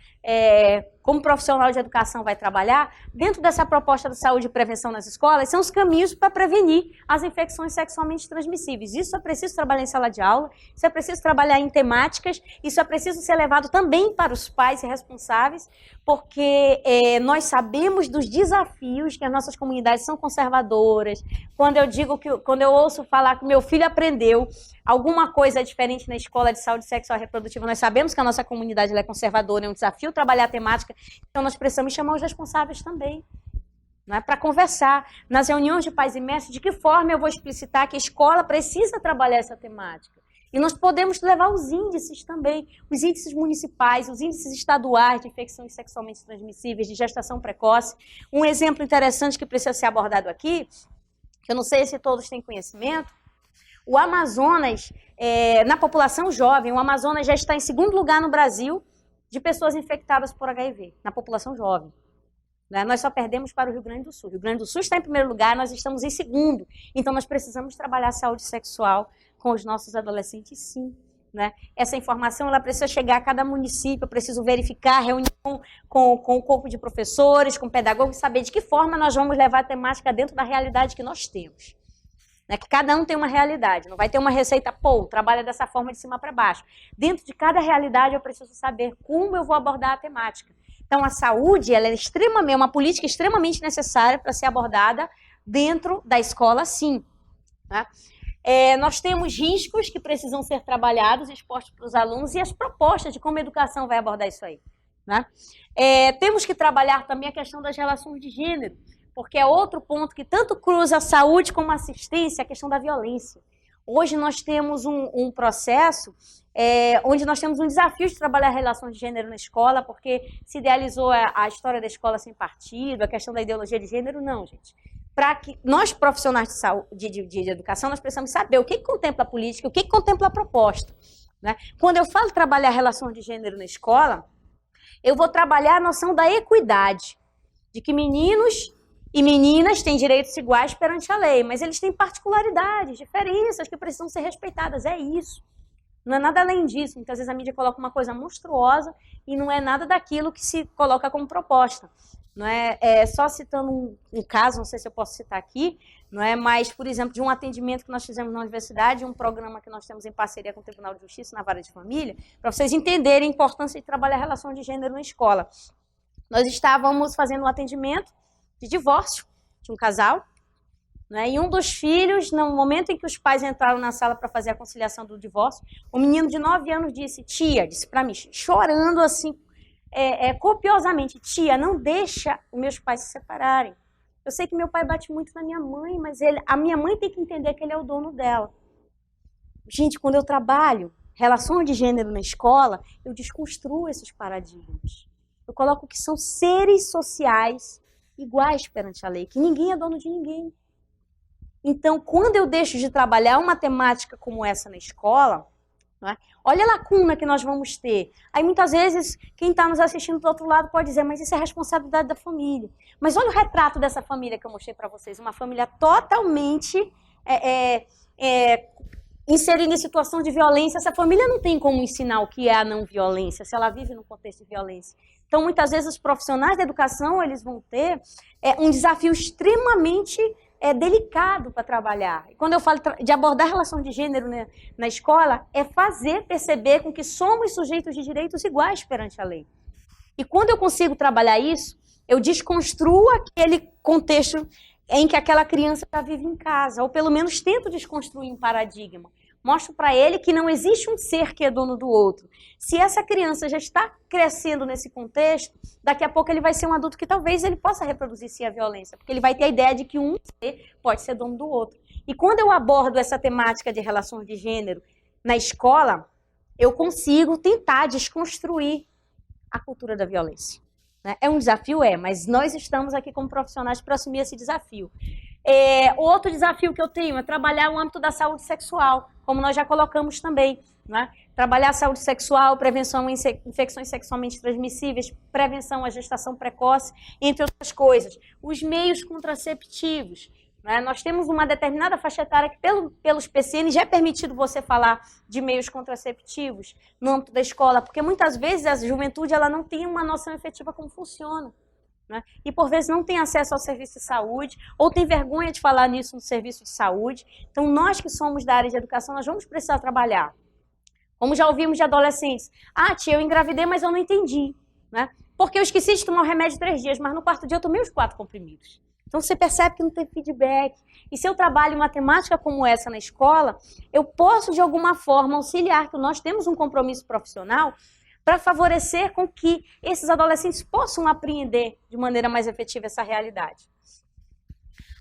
como profissional de educação vai trabalhar, dentro dessa proposta de saúde e prevenção nas escolas, são os caminhos para prevenir as infecções sexualmente transmissíveis. Isso é preciso trabalhar em sala de aula, isso é preciso trabalhar em temáticas, isso é preciso ser levado também para os pais e responsáveis, porque nós sabemos dos desafios que as nossas comunidades são conservadoras. Quando eu ouço falar que meu filho aprendeu alguma coisa diferente na escola de saúde sexual e reprodutiva, nós sabemos que a nossa comunidade é conservadora, é um desafio trabalhar a temática, então nós precisamos chamar os responsáveis também, não é? Para conversar nas reuniões de pais e mestres de que forma eu vou explicitar que a escola precisa trabalhar essa temática. E nós podemos levar os índices também, os índices municipais, os índices estaduais de infecções sexualmente transmissíveis, de gestação precoce. Um exemplo interessante que precisa ser abordado aqui, que eu não sei se todos têm conhecimento, o Amazonas, na população jovem, o Amazonas já está em segundo lugar no Brasil de pessoas infectadas por HIV, na população jovem. Nós só perdemos para o Rio Grande do Sul. O Rio Grande do Sul está em primeiro lugar, nós estamos em segundo. Então, nós precisamos trabalhar a saúde sexual com os nossos adolescentes, sim. Essa informação ela precisa chegar a cada município, eu preciso verificar, reunião com o corpo de professores, com pedagogos, saber de que forma nós vamos levar a temática dentro da realidade que nós temos. Que cada um tem uma realidade, não vai ter uma receita, trabalha dessa forma de cima para baixo. Dentro de cada realidade eu preciso saber como eu vou abordar a temática. Então a saúde ela é uma política extremamente necessária para ser abordada dentro da escola, sim. Nós temos riscos que precisam ser trabalhados, expostos para os alunos e as propostas de como a educação vai abordar isso aí. Temos que trabalhar também a questão das relações de gênero, porque é outro ponto que tanto cruza a saúde como a assistência, a questão da violência. Hoje nós temos um processo onde nós temos um desafio de trabalhar relações de gênero na escola, porque se idealizou a história da escola sem partido, a questão da ideologia de gênero, não, gente. Para que nós, profissionais de saúde, de educação, nós precisamos saber o que contempla a política, o que contempla a proposta. Quando eu falo trabalhar relações de gênero na escola, eu vou trabalhar a noção da equidade, de que meninos e meninas têm direitos iguais perante a lei, mas eles têm particularidades, diferenças que precisam ser respeitadas. É isso. Não é nada além disso. Muitas vezes a mídia coloca uma coisa monstruosa e não é nada daquilo que se coloca como proposta. Não é só citando um caso, não sei se eu posso citar aqui, não é? Mas, por exemplo, de um atendimento que nós fizemos na universidade, um programa que nós temos em parceria com o Tribunal de Justiça na Vara de Família, para vocês entenderem a importância de trabalhar relações de gênero na escola. Nós estávamos fazendo um atendimento de divórcio de um casal, e um dos filhos, no momento em que os pais entraram na sala para fazer a conciliação do divórcio, o menino de 9 anos disse para mim, chorando assim, copiosamente, tia, não deixa os meus pais se separarem. Eu sei que meu pai bate muito na minha mãe, mas a minha mãe tem que entender que ele é o dono dela. Gente, quando eu trabalho relações de gênero na escola, eu desconstruo esses paradigmas. Eu coloco que são seres sociais iguais perante a lei, que ninguém é dono de ninguém. Então, quando eu deixo de trabalhar uma temática como essa na escola, olha a lacuna que nós vamos ter. Aí, muitas vezes, quem está nos assistindo do outro lado pode dizer, mas isso é responsabilidade da família. Mas olha o retrato dessa família que eu mostrei para vocês, uma família totalmente inserida em situação de violência. Essa família não tem como ensinar o que é a não violência, se ela vive num contexto de violência. Então, muitas vezes, os profissionais da educação eles vão ter um desafio extremamente delicado para trabalhar. E quando eu falo de abordar a relação de gênero na escola, é fazer perceber com que somos sujeitos de direitos iguais perante a lei. E quando eu consigo trabalhar isso, eu desconstruo aquele contexto em que aquela criança já vive em casa, ou pelo menos tento desconstruir um paradigma. Mostro para ele que não existe um ser que é dono do outro. Se essa criança já está crescendo nesse contexto, daqui a pouco ele vai ser um adulto que talvez ele possa reproduzir sim a violência, porque ele vai ter a ideia de que um ser pode ser dono do outro. E quando eu abordo essa temática de relações de gênero na escola, eu consigo tentar desconstruir a cultura da violência. É um desafio? Mas nós estamos aqui como profissionais para assumir esse desafio. Outro desafio que eu tenho é trabalhar o âmbito da saúde sexual, como nós já colocamos também. Trabalhar a saúde sexual, prevenção a infecções sexualmente transmissíveis, prevenção à gestação precoce, entre outras coisas. Os meios contraceptivos. né? Nós temos uma determinada faixa etária que, pelos PCN, já é permitido você falar de meios contraceptivos no âmbito da escola, porque muitas vezes a juventude ela não tem uma noção efetiva como funciona, né? E por vezes não tem acesso ao serviço de saúde, ou tem vergonha de falar nisso no serviço de saúde. Então, nós que somos da área de educação, nós vamos precisar trabalhar. Como já ouvimos de adolescentes, tia, eu engravidei, mas eu não entendi, né? Porque eu esqueci de tomar o remédio 3 dias, mas no 4º dia eu tomei os 4 comprimidos. Então, você percebe que não tem feedback. E se eu trabalho uma temática como essa na escola, eu posso, de alguma forma, auxiliar, que nós temos um compromisso profissional para favorecer com que esses adolescentes possam apreender de maneira mais efetiva essa realidade.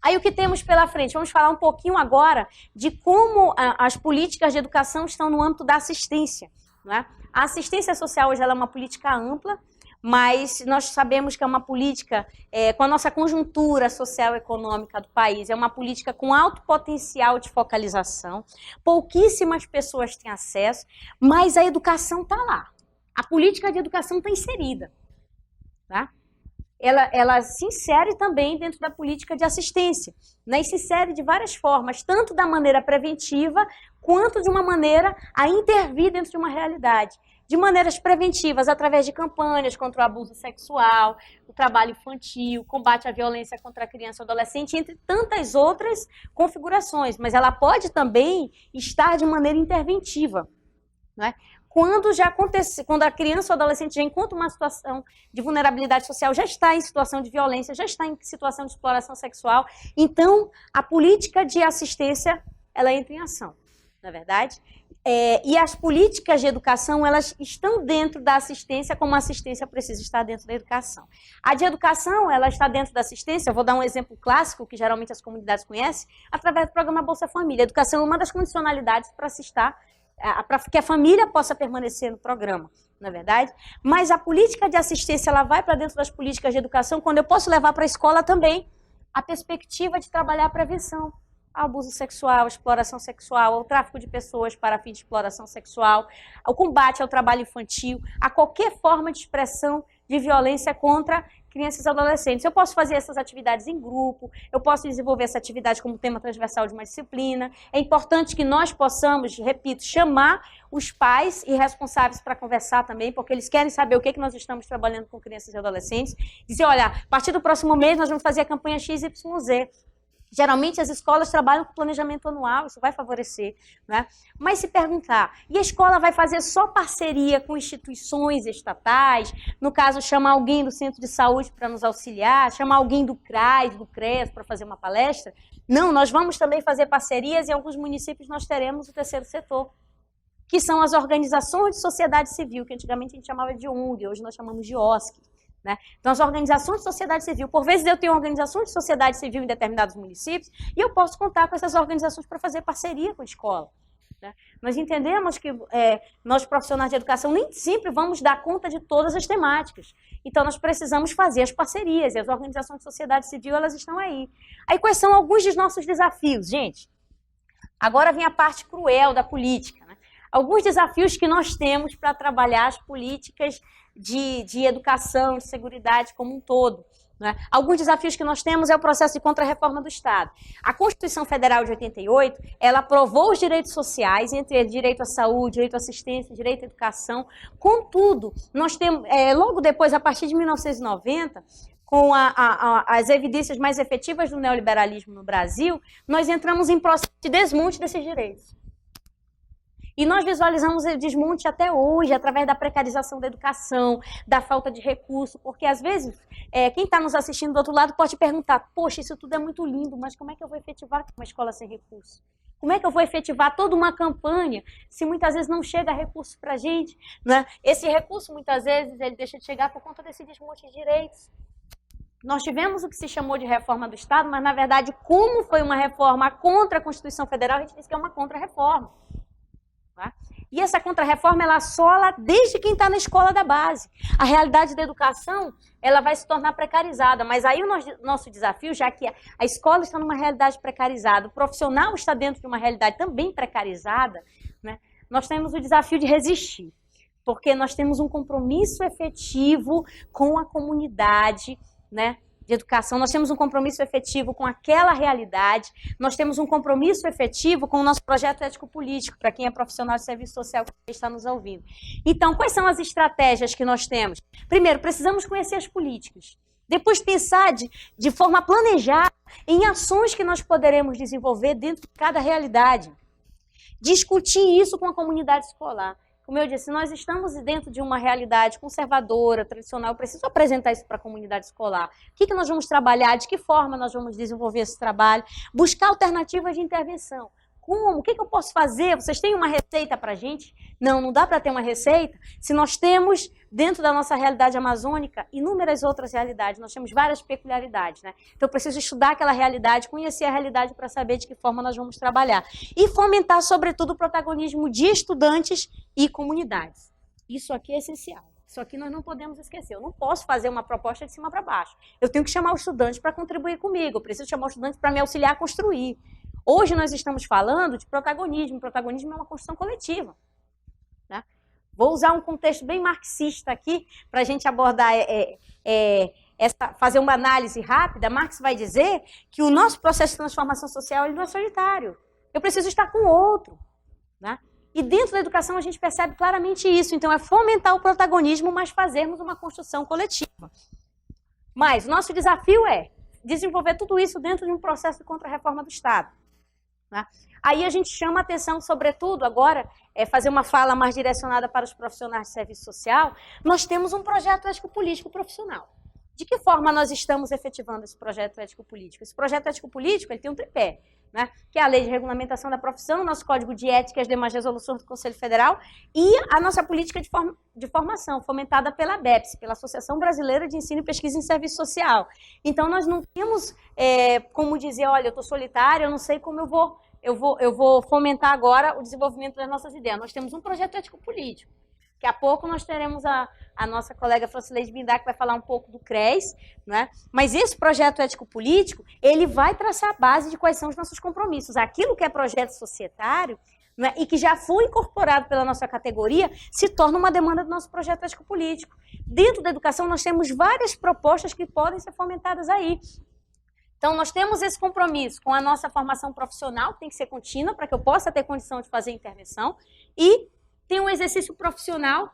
Aí, o que temos pela frente? Vamos falar um pouquinho agora de como as políticas de educação estão no âmbito da assistência, né? A assistência social hoje ela é uma política ampla, mas nós sabemos que é uma política com a nossa conjuntura social e econômica do país, é uma política com alto potencial de focalização, pouquíssimas pessoas têm acesso, mas a educação está lá. A política de educação está inserida, tá? Ela se insere também dentro da política de assistência, né? E se insere de várias formas, tanto da maneira preventiva, quanto de uma maneira a intervir dentro de uma realidade. De maneiras preventivas, através de campanhas contra o abuso sexual, o trabalho infantil, combate à violência contra a criança e adolescente, entre tantas outras configurações. Mas ela pode também estar de maneira interventiva, né? Quando já acontece, quando a criança ou adolescente já encontra uma situação de vulnerabilidade social, já está em situação de violência, já está em situação de exploração sexual, então a política de assistência ela entra em ação, não é verdade? E as políticas de educação, elas estão dentro da assistência, como a assistência precisa estar dentro da educação. A de educação, ela está dentro da assistência, eu vou dar um exemplo clássico, que geralmente as comunidades conhecem, através do programa Bolsa Família. A educação é uma das condicionalidades para que a família possa permanecer no programa, não é verdade? Mas a política de assistência, ela vai para dentro das políticas de educação, quando eu posso levar para a escola também a perspectiva de trabalhar a prevenção. Abuso sexual, exploração sexual, o tráfico de pessoas para fins de exploração sexual, o combate ao trabalho infantil, a qualquer forma de expressão de violência contra crianças e adolescentes. Eu posso fazer essas atividades em grupo, eu posso desenvolver essa atividade como tema transversal de uma disciplina. É importante que nós possamos, repito, chamar os pais e responsáveis para conversar também, porque eles querem saber o que nós estamos trabalhando com crianças e adolescentes. Dizer, olha, a partir do próximo mês nós vamos fazer a campanha XYZ. Geralmente as escolas trabalham com planejamento anual, isso vai favorecer, né? Mas se perguntar, e a escola vai fazer só parceria com instituições estatais? No caso, chamar alguém do centro de saúde para nos auxiliar, chamar alguém do CRAS, do CREAS para fazer uma palestra? Não, nós vamos também fazer parcerias e em alguns municípios nós teremos o terceiro setor, que são as organizações de sociedade civil, que antigamente a gente chamava de ONG, hoje nós chamamos de OSC. Né? Então, as organizações de sociedade civil, por vezes eu tenho organizações de sociedade civil em determinados municípios e eu posso contar com essas organizações para fazer parceria com a escola. Né? Nós entendemos que nós profissionais de educação nem sempre vamos dar conta de todas as temáticas. Então, nós precisamos fazer as parcerias e as organizações de sociedade civil, elas estão aí. Aí, quais são alguns dos nossos desafios, gente? Agora vem a parte cruel da política, né? Alguns desafios que nós temos para trabalhar as políticas de educação, de seguridade como um todo. Né? Alguns desafios que nós temos é o processo de contra-reforma do Estado. A Constituição Federal de 88, ela aprovou os direitos sociais, entre eles direito à saúde, direito à assistência, direito à educação. Contudo, nós temos, logo depois, a partir de 1990, com as evidências mais efetivas do neoliberalismo no Brasil, nós entramos em processo de desmonte desses direitos. E nós visualizamos o desmonte até hoje, através da precarização da educação, da falta de recurso, porque às vezes quem está nos assistindo do outro lado pode perguntar, poxa, isso tudo é muito lindo, mas como é que eu vou efetivar uma escola sem recurso? Como é que eu vou efetivar toda uma campanha se muitas vezes não chega recurso para a gente? Né? Esse recurso, muitas vezes, ele deixa de chegar por conta desse desmonte de direitos. Nós tivemos o que se chamou de reforma do Estado, mas, na verdade, como foi uma reforma contra a Constituição Federal, a gente disse que é uma contra-reforma. Tá? E essa contra-reforma, ela assola desde quem está na escola da base. A realidade da educação, ela vai se tornar precarizada, mas aí o nosso desafio, já que a escola está numa realidade precarizada, o profissional está dentro de uma realidade também precarizada, né? Nós temos o desafio de resistir, porque nós temos um compromisso efetivo com a comunidade, né? de educação, nós temos um compromisso efetivo com aquela realidade, nós temos um compromisso efetivo com o nosso projeto ético-político, para quem é profissional de serviço social que está nos ouvindo. Então, quais são as estratégias que nós temos? Primeiro, precisamos conhecer as políticas. Depois, pensar de forma planejada em ações que nós poderemos desenvolver dentro de cada realidade. Discutir isso com a comunidade escolar. Como eu disse, nós estamos dentro de uma realidade conservadora, tradicional, eu preciso apresentar isso para a comunidade escolar. O que nós vamos trabalhar, de que forma nós vamos desenvolver esse trabalho, buscar alternativas de intervenção. Como? O que eu posso fazer? Vocês têm uma receita para a gente? Não dá para ter uma receita se nós temos, dentro da nossa realidade amazônica, inúmeras outras realidades. Nós temos várias peculiaridades, né? Então, eu preciso estudar aquela realidade, conhecer a realidade para saber de que forma nós vamos trabalhar. E fomentar, sobretudo, o protagonismo de estudantes e comunidades. Isso aqui é essencial. Isso aqui nós não podemos esquecer. Eu não posso fazer uma proposta de cima para baixo. Eu tenho que chamar o estudante para contribuir comigo. Eu preciso chamar o estudante para me auxiliar a construir. Hoje nós estamos falando de protagonismo. Protagonismo é uma construção coletiva. Né? Vou usar um contexto bem marxista aqui para a gente abordar, fazer uma análise rápida. Marx vai dizer que o nosso processo de transformação social ele não é solitário. Eu preciso estar com o outro. Né? E dentro da educação a gente percebe claramente isso. Então é fomentar o protagonismo, mas fazermos uma construção coletiva. Mas o nosso desafio é desenvolver tudo isso dentro de um processo de contra-reforma do Estado. Né? Aí a gente chama a atenção, sobretudo, agora, fazer uma fala mais direcionada para os profissionais de serviço social, nós temos um projeto ético-político profissional. De que forma nós estamos efetivando esse projeto ético-político? Esse projeto ético-político ele tem um tripé, né? Que é a Lei de Regulamentação da Profissão, nosso Código de Ética e as demais resoluções do Conselho Federal e a nossa política de formação, fomentada pela ABEPS, pela Associação Brasileira de Ensino e Pesquisa em Serviço Social. Então, nós não temos como dizer, olha, eu estou solitário, eu não sei como eu vou fomentar agora o desenvolvimento das nossas ideias. Nós temos um projeto ético-político. Daqui a pouco nós teremos a nossa colega Francileide Bindá, que vai falar um pouco do CRES, né? Mas esse projeto ético-político, ele vai traçar a base de quais são os nossos compromissos. Aquilo que é projeto societário, né, e que já foi incorporado pela nossa categoria, se torna uma demanda do nosso projeto ético-político. Dentro da educação, nós temos várias propostas que podem ser fomentadas aí. Então, nós temos esse compromisso com a nossa formação profissional, que tem que ser contínua, para que eu possa ter condição de fazer intervenção, e tem um exercício profissional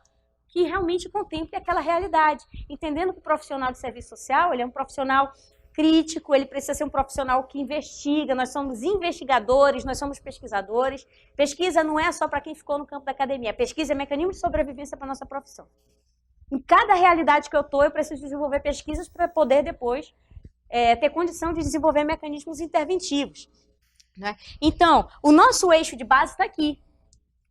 que realmente contemple aquela realidade, entendendo que o profissional de serviço social ele é um profissional crítico, ele precisa ser um profissional que investiga, nós somos investigadores, nós somos pesquisadores. Pesquisa não é só para quem ficou no campo da academia, pesquisa é mecanismo de sobrevivência para a nossa profissão. Em cada realidade que eu estou, eu preciso desenvolver pesquisas para poder depois ter condição de desenvolver mecanismos interventivos. Né? Então, o nosso eixo de base está aqui.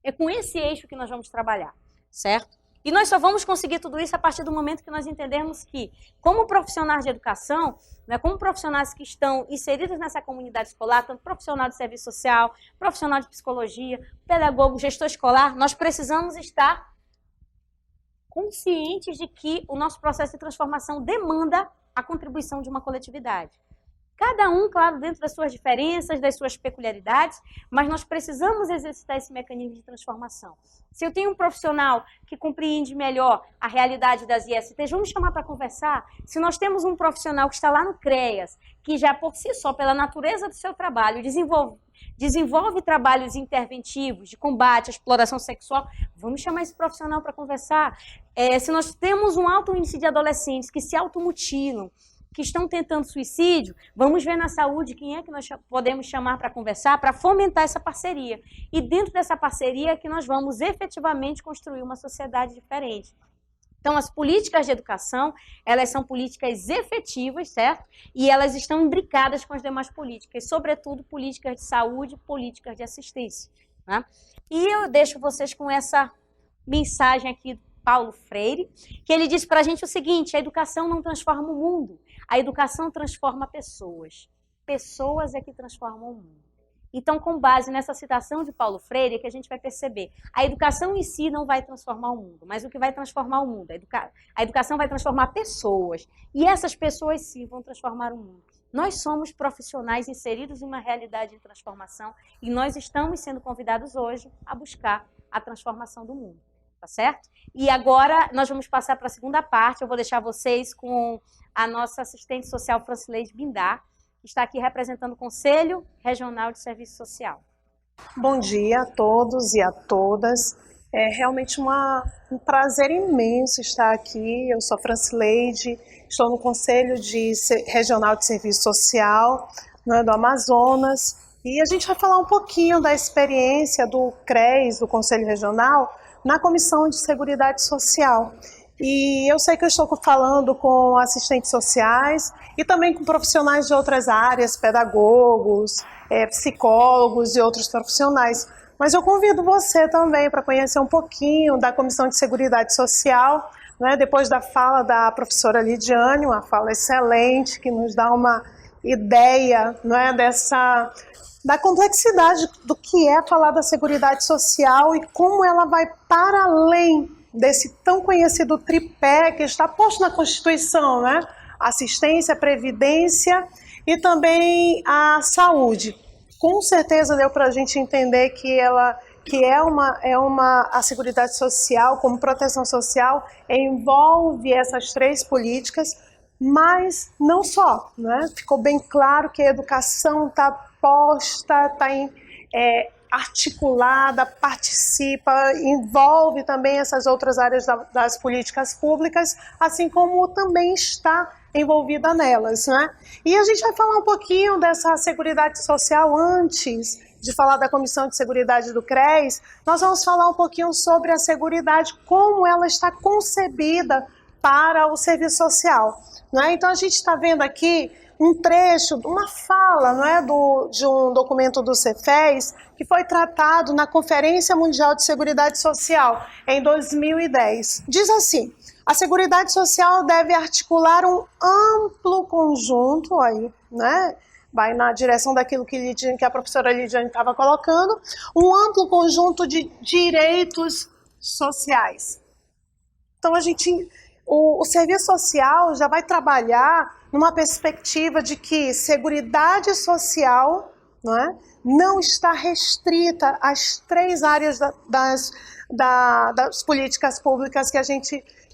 É com esse eixo que nós vamos trabalhar, certo? E nós só vamos conseguir tudo isso a partir do momento que nós entendermos que, como profissionais de educação, né, como profissionais que estão inseridos nessa comunidade escolar, tanto profissional de serviço social, profissional de psicologia, pedagogo, gestor escolar, nós precisamos estar conscientes de que o nosso processo de transformação demanda a contribuição de uma coletividade. Cada um, claro, dentro das suas diferenças, das suas peculiaridades, mas nós precisamos exercitar esse mecanismo de transformação. Se eu tenho um profissional que compreende melhor a realidade das ISTs, vamos chamar para conversar. Se nós temos um profissional que está lá no CREAS, que já por si só, pela natureza do seu trabalho, desenvolve trabalhos interventivos de combate à exploração sexual, vamos chamar esse profissional para conversar. Se nós temos um alto índice de adolescentes que se automutilam, que estão tentando suicídio, vamos ver na saúde quem é que nós podemos chamar para conversar, para fomentar essa parceria. E dentro dessa parceria é que nós vamos efetivamente construir uma sociedade diferente. Então, as políticas de educação, elas são políticas efetivas, certo? E elas estão imbricadas com as demais políticas, sobretudo políticas de saúde, políticas de assistência. Né? E eu deixo vocês com essa mensagem aqui do Paulo Freire, que ele diz para a gente o seguinte: a educação não transforma o mundo, a educação transforma pessoas. Pessoas é que transformam o mundo. Então, com base nessa citação de Paulo Freire, é que a gente vai perceber, a educação em si não vai transformar o mundo, mas o que vai transformar o mundo? A educação vai transformar pessoas, e essas pessoas sim vão transformar o mundo. Nós somos profissionais inseridos em uma realidade de transformação, e nós estamos sendo convidados hoje a buscar a transformação do mundo. tá certo? E agora nós vamos passar para a segunda parte, eu vou deixar vocês com a nossa assistente social Francileide Bindar, que está aqui representando o Conselho Regional de Serviço Social. Bom dia a todos e a todas. É realmente um prazer imenso estar aqui. Eu sou Francileide, estou no Conselho Regional de Serviço Social, né, do Amazonas, e a gente vai falar um pouquinho da experiência do CRES, do Conselho Regional, na Comissão de Seguridade Social. E eu sei que eu estou falando com assistentes sociais e também com profissionais de outras áreas, pedagogos, psicólogos e outros profissionais. Mas eu convido você também para conhecer um pouquinho da Comissão de Seguridade Social, né, depois da fala da professora Lidiane, uma fala excelente, que nos dá uma ideia, né, da complexidade do que é falar da Seguridade Social e como ela vai para além desse tão conhecido tripé que está posto na Constituição, né? Assistência, previdência e também a saúde. Com certeza deu para a gente entender que a Seguridade Social, como proteção social, envolve essas três políticas, mas não só, né? Ficou bem claro que a educação está posta, está articulada, participa, envolve também essas outras áreas das políticas públicas, assim como também está envolvida nelas, né? E a gente vai falar um pouquinho dessa Seguridade Social antes de falar da Comissão de Seguridade do CRES. Nós vamos falar um pouquinho sobre a Seguridade, como ela está concebida para o serviço social, né? Então a gente está vendo aqui um trecho, uma fala, não é, de um documento do Cefes, que foi tratado na Conferência Mundial de Seguridade Social, em 2010. Diz assim: a Seguridade Social deve articular um amplo conjunto, aí, né, vai na direção daquilo que a professora Lidiane estava colocando, um amplo conjunto de direitos sociais. Então, o serviço social já vai trabalhar numa perspectiva de que seguridade social, não está restrita às três áreas das políticas públicas que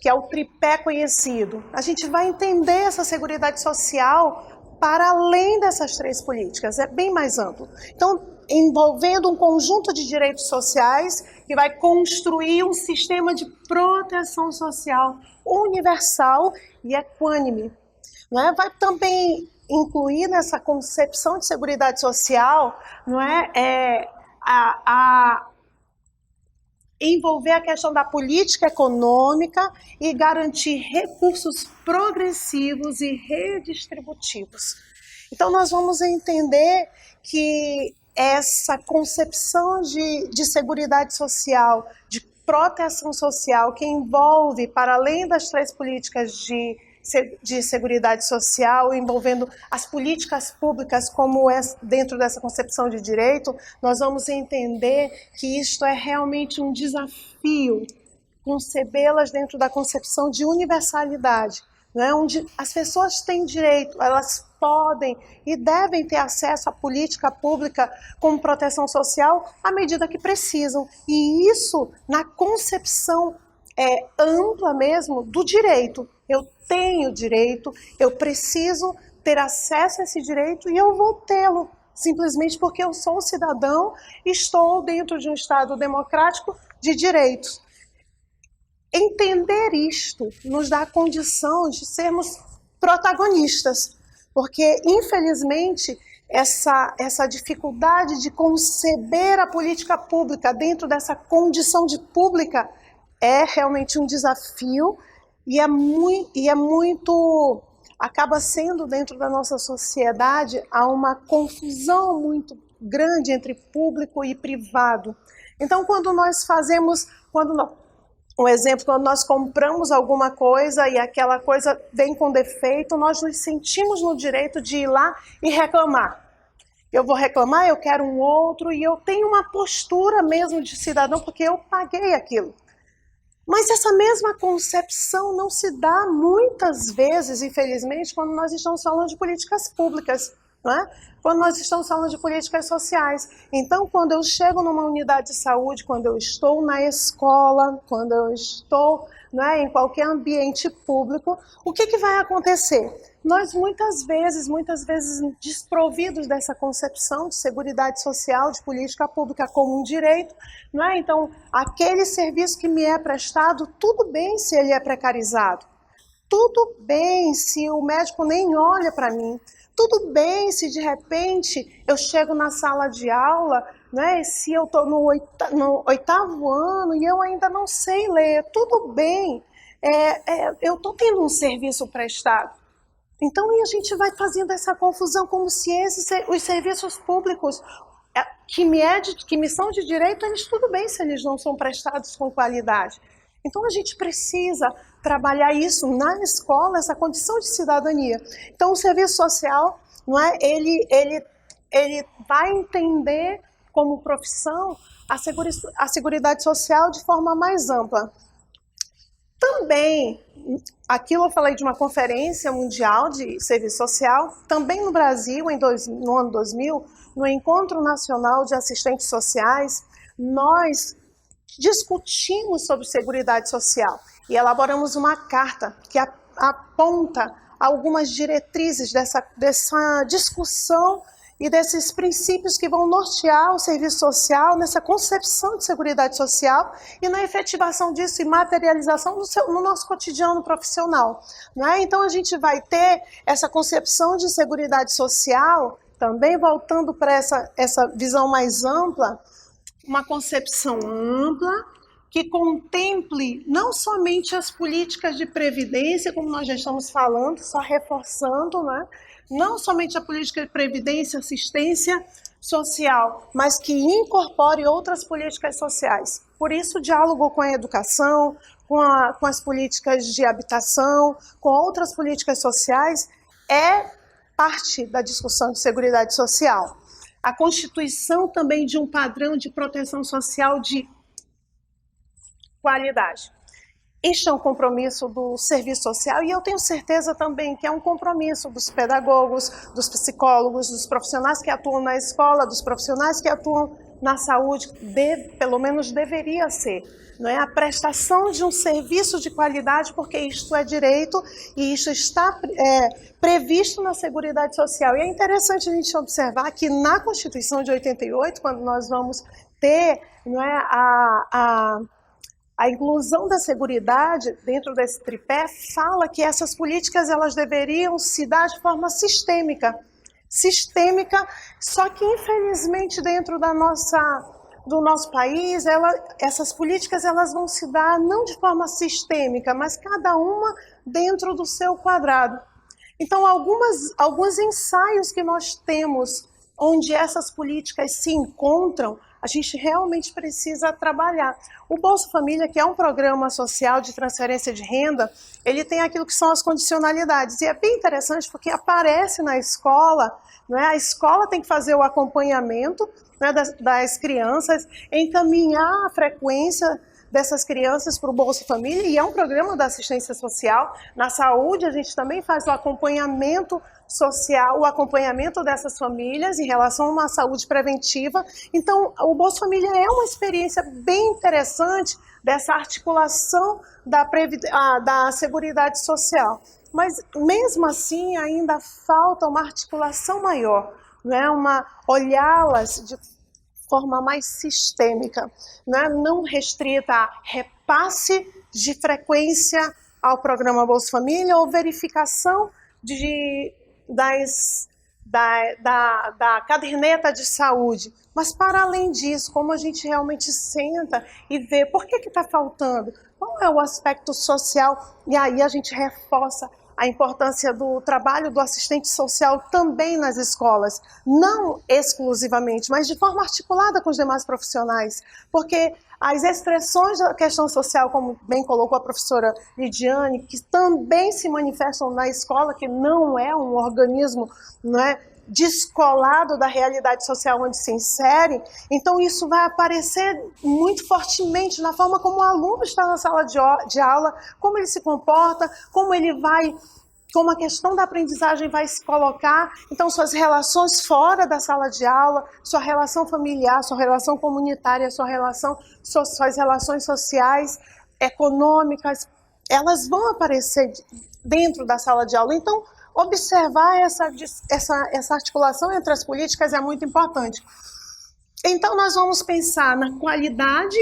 é o tripé conhecido. A gente vai entender essa seguridade social para além dessas três políticas, é bem mais amplo. Então, envolvendo um conjunto de direitos sociais que vai construir um sistema de proteção social universal e equânime. Vai também incluir nessa concepção de seguridade social, envolver a questão da política econômica e garantir recursos progressivos e redistributivos. Então, nós vamos entender que essa concepção de seguridade social, de proteção social, que envolve, para além das três políticas de seguridade social, envolvendo as políticas públicas como é dentro dessa concepção de direito, nós vamos entender que isto é realmente um desafio, concebê-las dentro da concepção de universalidade, onde as pessoas têm direito, elas podem e devem ter acesso à política pública como proteção social à medida que precisam. E isso na concepção ampla mesmo do direito. Eu tenho direito, eu preciso ter acesso a esse direito e eu vou tê-lo, simplesmente porque eu sou cidadão e estou dentro de um Estado democrático de direitos. Entender isto nos dá a condição de sermos protagonistas, porque, infelizmente, essa dificuldade de conceber a política pública dentro dessa condição de pública é realmente um desafio e acaba sendo dentro da nossa sociedade há uma confusão muito grande entre público e privado. Então, quando nós compramos alguma coisa e aquela coisa vem com defeito, nós nos sentimos no direito de ir lá e reclamar. Eu vou reclamar, eu quero um outro e eu tenho uma postura mesmo de cidadão porque eu paguei aquilo. Mas essa mesma concepção não se dá muitas vezes, infelizmente, quando nós estamos falando de políticas públicas. não é? Quando nós estamos falando de políticas sociais. Então, quando eu chego numa unidade de saúde, quando eu estou na escola, quando eu estou, não é, em qualquer ambiente público, o que vai acontecer? Nós muitas vezes desprovidos dessa concepção de seguridade social, de política pública como um direito, não é? Então, aquele serviço que me é prestado, tudo bem se ele é precarizado, tudo bem se o médico nem olha para mim, tudo bem se de repente eu chego na sala de aula, né, se eu estou no oitavo ano e eu ainda não sei ler, tudo bem, eu estou tendo um serviço prestado. Então, a gente vai fazendo essa confusão como se os serviços públicos que me são de direito, eles tudo bem se eles não são prestados com qualidade. Então, a gente precisa trabalhar isso na escola, essa condição de cidadania. Então, o serviço social, não é, ele vai entender como profissão a seguridade social de forma mais ampla. Também, aquilo eu falei de uma conferência mundial de serviço social, também no Brasil, no ano 2000, no Encontro Nacional de Assistentes Sociais, nós discutimos sobre seguridade social e elaboramos uma carta que aponta algumas diretrizes dessa discussão e desses princípios que vão nortear o serviço social nessa concepção de seguridade social e na efetivação disso e materialização no nosso cotidiano profissional, né? Então a gente vai ter essa concepção de seguridade social, também voltando para essa visão mais ampla, uma concepção ampla que contemple não somente as políticas de previdência, como nós já estamos falando, só reforçando, né? Não somente a política de previdência, assistência social, mas que incorpore outras políticas sociais. Por isso, o diálogo com a educação, com as políticas de habitação, com outras políticas sociais, é parte da discussão de seguridade social. A constituição também de um padrão de proteção social de qualidade. Este é um compromisso do serviço social e eu tenho certeza também que é um compromisso dos pedagogos, dos psicólogos, dos profissionais que atuam na escola, dos profissionais que atuam na saúde, pelo menos deveria ser, não é? A prestação de um serviço de qualidade, porque isto é direito e isto está previsto na Seguridade Social. E é interessante a gente observar que na Constituição de 88, quando nós vamos ter, não é, a inclusão da seguridade dentro desse tripé, fala que essas políticas elas deveriam se dar de forma sistêmica, só que infelizmente dentro do nosso país, essas políticas elas vão se dar não de forma sistêmica, mas cada uma dentro do seu quadrado. Então, alguns ensaios que nós temos onde essas políticas se encontram, a gente realmente precisa trabalhar. O Bolsa Família, que é um programa social de transferência de renda, ele tem aquilo que são as condicionalidades. E é bem interessante porque aparece na escola, não é? A escola tem que fazer o acompanhamento, né, das crianças, encaminhar a frequência dessas crianças para o Bolsa Família, e é um programa da assistência social. Na saúde, a gente também faz o acompanhamento social, o acompanhamento dessas famílias em relação a uma saúde preventiva. Então, o Bolsa Família é uma experiência bem interessante dessa articulação da Seguridade Social. Mas, mesmo assim, ainda falta uma articulação maior, né? Olhá-las de forma mais sistêmica, né? Não restrita a repasse de frequência ao programa Bolsa Família ou verificação da caderneta de saúde. Mas, para além disso, como a gente realmente senta e vê por que está faltando, qual é o aspecto social, e aí a gente reforça a importância do trabalho do assistente social também nas escolas, não exclusivamente, mas de forma articulada com os demais profissionais, porque as expressões da questão social, como bem colocou a professora Lidiane, que também se manifestam na escola, que não é um organismo, não é, descolado da realidade social onde se insere, então isso vai aparecer muito fortemente na forma como o aluno está na sala de aula, como ele se comporta, como ele vai como a questão da aprendizagem vai se colocar, então suas relações fora da sala de aula, sua relação familiar, sua relação comunitária, suas relações sociais, econômicas, elas vão aparecer dentro da sala de aula. Então, observar essa articulação entre as políticas é muito importante. Então, nós vamos pensar na qualidade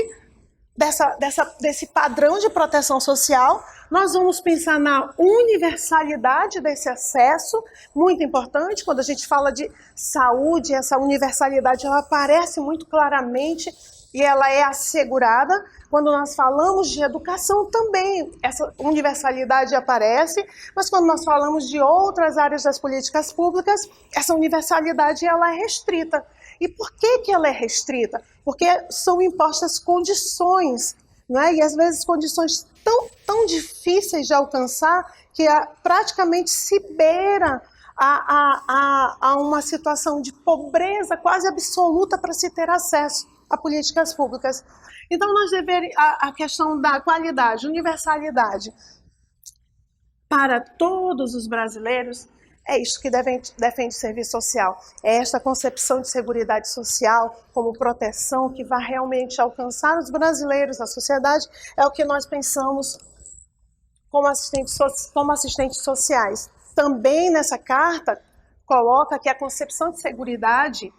desse padrão de proteção social, nós vamos pensar na universalidade desse acesso, muito importante. Quando a gente fala de saúde, essa universalidade ela aparece muito claramente e ela é assegurada. Quando nós falamos de educação também, essa universalidade aparece, mas quando nós falamos de outras áreas das políticas públicas, essa universalidade ela é restrita. E por que ela é restrita? Porque são impostas condições, né? E às vezes condições tão difíceis de alcançar que praticamente se beira a uma situação de pobreza quase absoluta para se ter acesso a políticas públicas. Então, a questão da qualidade, universalidade para todos os brasileiros, é isso que defende o serviço social. É esta concepção de seguridade social como proteção que vai realmente alcançar os brasileiros, a sociedade, é o que nós pensamos como assistentes sociais. Também nessa carta coloca que a concepção de seguridade,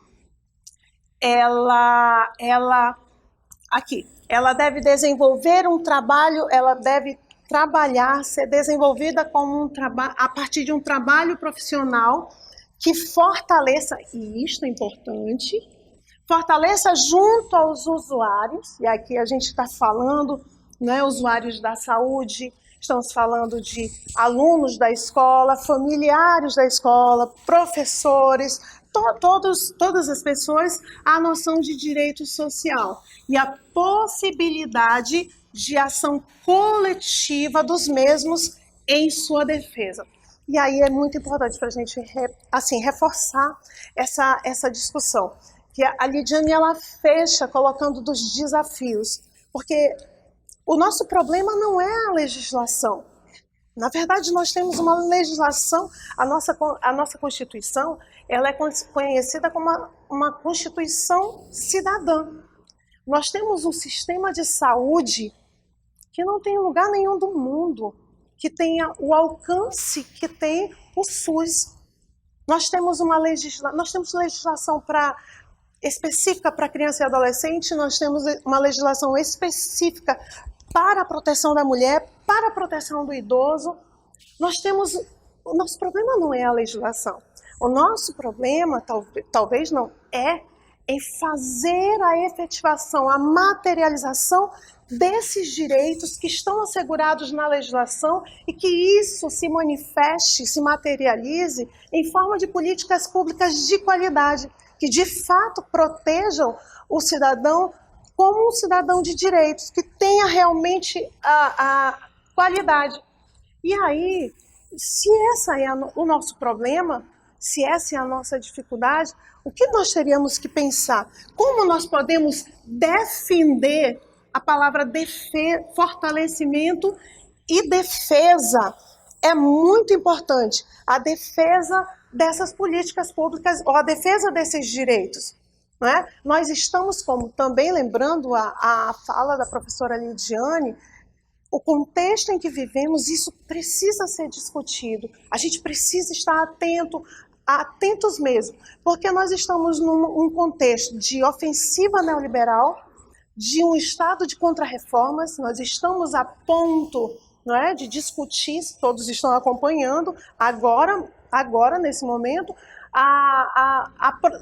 ela deve desenvolver um trabalho, ela deve trabalhar, ser desenvolvida como a partir de um trabalho profissional que fortaleça, e isto é importante, fortaleça junto aos usuários, e aqui a gente está falando, né, usuários da saúde, estamos falando de alunos da escola, familiares da escola, professores, todas as pessoas, a noção de direito social e a possibilidade de ação coletiva dos mesmos em sua defesa. E aí é muito importante para a gente reforçar essa discussão, que a Lidiane ela fecha colocando dos desafios, porque o nosso problema não é a legislação. Na verdade, nós temos uma legislação, a nossa Constituição, ela é conhecida como uma Constituição cidadã. Nós temos um sistema de saúde que não tem lugar nenhum do mundo que tenha o alcance que tem o SUS. Nós temos legislação específica para criança e adolescente, nós temos uma legislação específica para a proteção da mulher, para a proteção do idoso. O nosso problema não é a legislação. O nosso problema, talvez não, é em fazer a efetivação, a materialização desses direitos que estão assegurados na legislação e que isso se manifeste, se materialize em forma de políticas públicas de qualidade, que de fato protejam o cidadão como um cidadão de direitos, que tenha realmente a qualidade. E aí, se esse é o nosso problema, se essa é a nossa dificuldade, o que nós teríamos que pensar? Como nós podemos defender a palavra fortalecimento e defesa? É muito importante a defesa dessas políticas públicas ou a defesa desses direitos. Não é? Nós estamos, como também lembrando a fala da professora Lidiane, o contexto em que vivemos, isso precisa ser discutido. A gente precisa estar atentos mesmo, porque nós estamos num contexto de ofensiva neoliberal, de um estado de contrarreformas, nós estamos a ponto, não é, de discutir, todos estão acompanhando, agora nesse momento,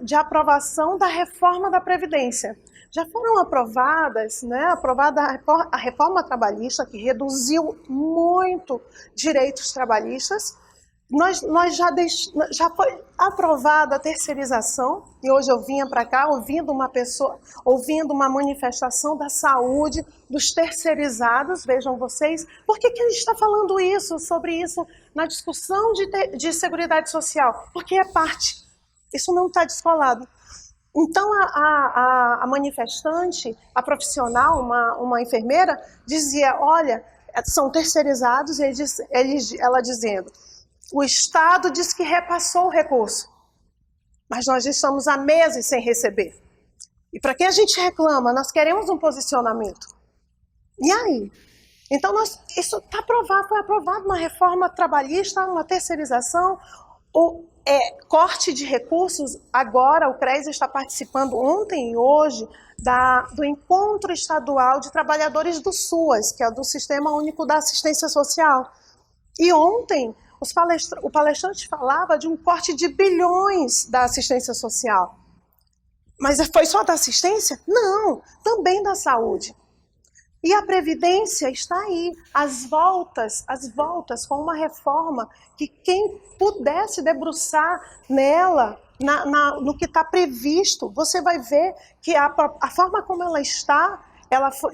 de aprovação da reforma da Previdência. Já foram aprovadas, né, aprovada a reforma trabalhista, que reduziu muito direitos trabalhistas. Já foi aprovada a terceirização, e hoje eu vinha para cá ouvindo uma manifestação da saúde dos terceirizados, vejam vocês. Por que a gente está falando sobre isso na discussão de seguridade social? Porque é parte, isso não está descolado. Então a manifestante, a profissional, uma enfermeira, dizia, olha, são terceirizados, ela dizendo, O Estado diz que repassou o recurso, mas nós estamos há meses sem receber. E para quem a gente reclama, nós queremos um posicionamento. E aí? Então, isso está aprovado, foi aprovado uma reforma trabalhista, uma terceirização, corte de recursos. Agora, o CRES está participando ontem e hoje do Encontro Estadual de Trabalhadores do SUAS, que é do Sistema Único da Assistência Social. E ontem, o palestrante falava de um corte de bilhões da assistência social. Mas foi só da assistência? Não, também da saúde. E a Previdência está aí, as voltas com uma reforma que quem pudesse debruçar nela, no que está previsto, você vai ver que a forma como ela está,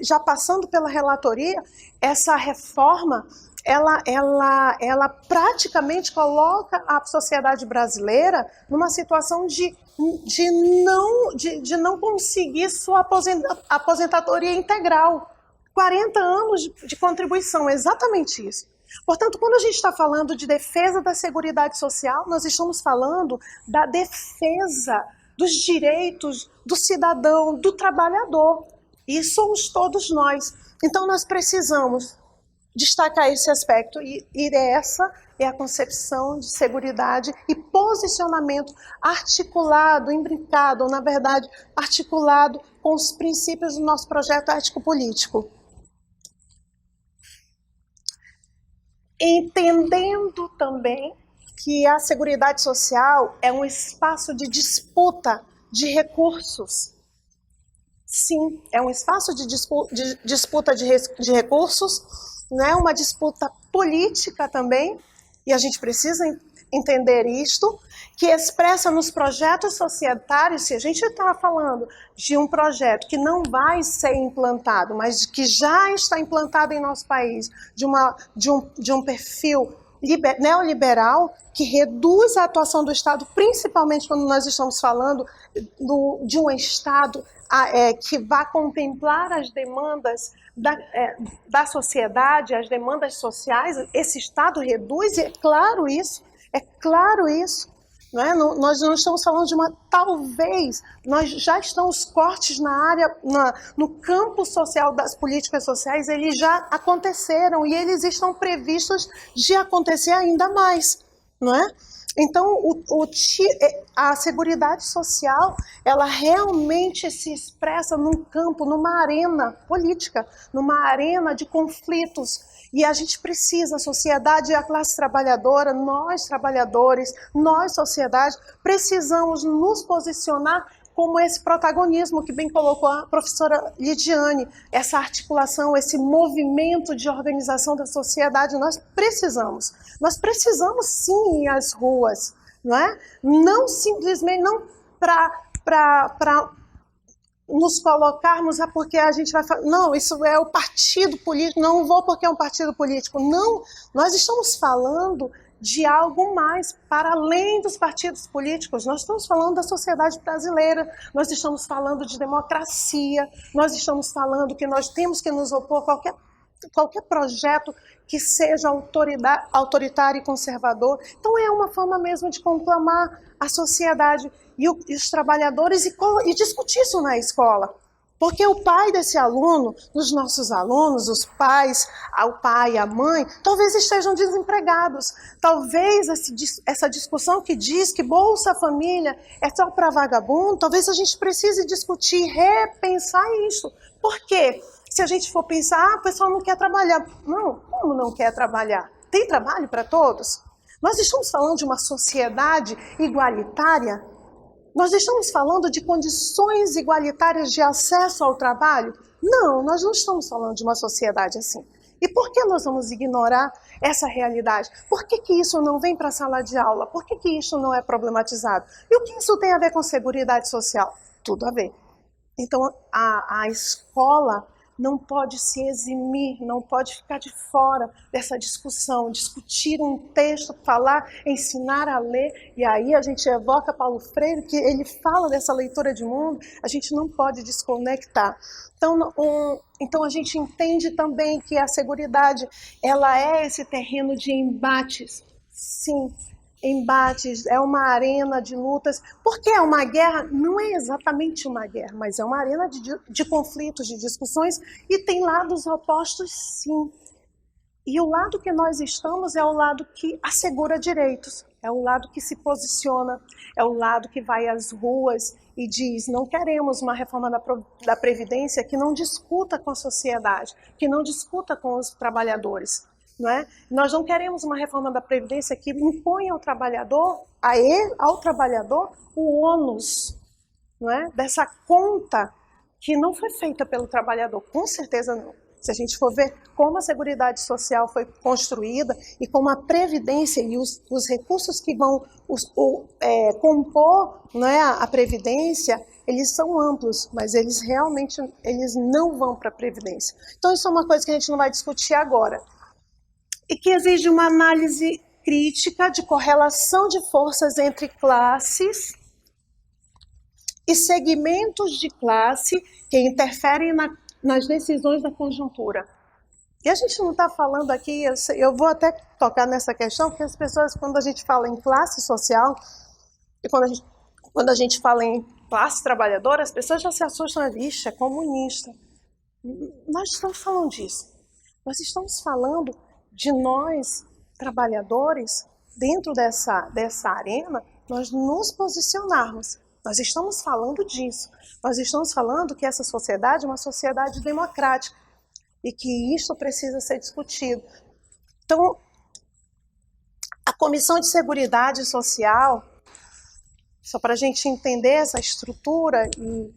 já passando pela relatoria, essa reforma, ela praticamente coloca a sociedade brasileira numa situação de não conseguir sua aposentadoria integral. 40 anos de contribuição, exatamente isso. Portanto, quando a gente está falando de defesa da Seguridade Social, nós estamos falando da defesa dos direitos do cidadão, do trabalhador. E somos todos nós. Então, nós precisamos destacar esse aspecto. E essa é a concepção de seguridade e posicionamento articulado, imbricado, ou, na verdade, articulado com os princípios do nosso projeto ético-político. Entendendo também que a Seguridade Social é um espaço de disputa de recursos. Sim, é um espaço de disputa de recursos, não é uma disputa política também, e a gente precisa entender isto, que expressa nos projetos societários. Se a gente está falando de um projeto que não vai ser implantado, mas que já está implantado em nosso país, de um perfil neoliberal, que reduz a atuação do Estado, principalmente quando nós estamos falando de um Estado que vai contemplar as demandas da sociedade, as demandas sociais. Esse Estado reduz, e é claro isso. Não é? Nós não estamos falando de talvez, nós já estamos cortes na área, no campo social das políticas sociais, eles já aconteceram e eles estão previstos de acontecer ainda mais, não é? Então, a Seguridade Social, ela realmente se expressa num campo, numa arena política, numa arena de conflitos. E a gente precisa, a sociedade e a classe trabalhadora, nós trabalhadores, nós sociedade, precisamos nos posicionar como esse protagonismo que bem colocou a professora Lidiane, essa articulação, esse movimento de organização da sociedade. Nós precisamos sim ir às ruas, não é? Não simplesmente, não para nos colocarmos, porque a gente vai falar, não, isso é o partido político, não vou porque é um partido político. Não, nós estamos falando de algo mais, para além dos partidos políticos. Nós estamos falando da sociedade brasileira, nós estamos falando de democracia, nós estamos falando que nós temos que nos opor a qualquer projeto que seja autoritário e conservador. Então é uma forma mesmo de conclamar a sociedade e os trabalhadores e discutir isso na escola. Porque o pai desse aluno, os nossos alunos, os pais, o pai e a mãe, talvez estejam desempregados. Talvez essa discussão que diz que Bolsa Família é só para vagabundo, talvez a gente precise discutir, repensar isso. Por quê? Se a gente for pensar, o pessoal não quer trabalhar. Não, como não quer trabalhar? Tem trabalho para todos? Nós estamos falando de uma sociedade igualitária? Nós estamos falando de condições igualitárias de acesso ao trabalho? Não, nós não estamos falando de uma sociedade assim. E por que nós vamos ignorar essa realidade? Por que isso não vem para a sala de aula? Por que isso não é problematizado? E o que isso tem a ver com seguridade social? Tudo a ver. Então, a escola não pode se eximir, não pode ficar de fora dessa discussão, discutir um texto, falar, ensinar a ler, e aí a gente evoca Paulo Freire, que ele fala dessa leitura de mundo, a gente não pode desconectar. Então a gente entende também que a seguridade, ela é esse terreno de embates, sim, embates, é uma arena de lutas. Porque é uma guerra, não é exatamente uma guerra, mas é uma arena de conflitos, de discussões, e tem lados opostos, sim. E o lado que nós estamos é o lado que assegura direitos, é o lado que se posiciona, é o lado que vai às ruas e diz: não queremos uma reforma da Previdência que não discuta com a sociedade, que não discuta com os trabalhadores. Não é? Nós não queremos uma reforma da Previdência que imponha ao trabalhador, ao trabalhador, o ônus, não é? Dessa conta que não foi feita pelo trabalhador, com certeza não. Se a gente for ver como a Seguridade Social foi construída e como a Previdência e os recursos que vão compor, né, a Previdência, eles são amplos, mas eles realmente não vão para a Previdência. Então isso é uma coisa que a gente não vai discutir agora. E que exige uma análise crítica de correlação de forças entre classes e segmentos de classe que interferem nas decisões da conjuntura. E a gente não está falando aqui, eu vou até tocar nessa questão, porque as pessoas, quando a gente fala em classe social, e quando a gente fala em classe trabalhadora, as pessoas já se assustam, vixe, é comunista. Nós estamos falando disso. Nós estamos falando de nós, trabalhadores, dentro dessa arena, nós nos posicionarmos. Nós estamos falando disso. Nós estamos falando que essa sociedade é uma sociedade democrática e que isto precisa ser discutido. Então, a Comissão de Seguridade Social, só para a gente entender essa estrutura, e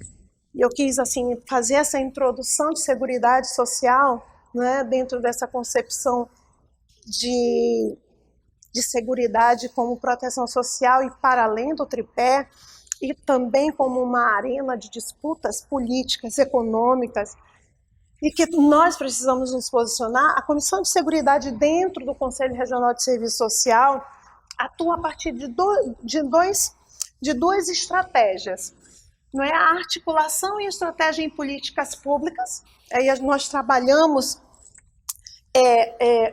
eu quis assim, fazer essa introdução de seguridade social, né, dentro dessa concepção de seguridade como proteção social e para além do tripé, e também como uma arena de disputas políticas, econômicas, e que nós precisamos nos posicionar. A Comissão de Seguridade dentro do Conselho Regional de Serviço Social atua a partir de duas estratégias. Não é? A articulação e a estratégia em políticas públicas. Aí nós trabalhamos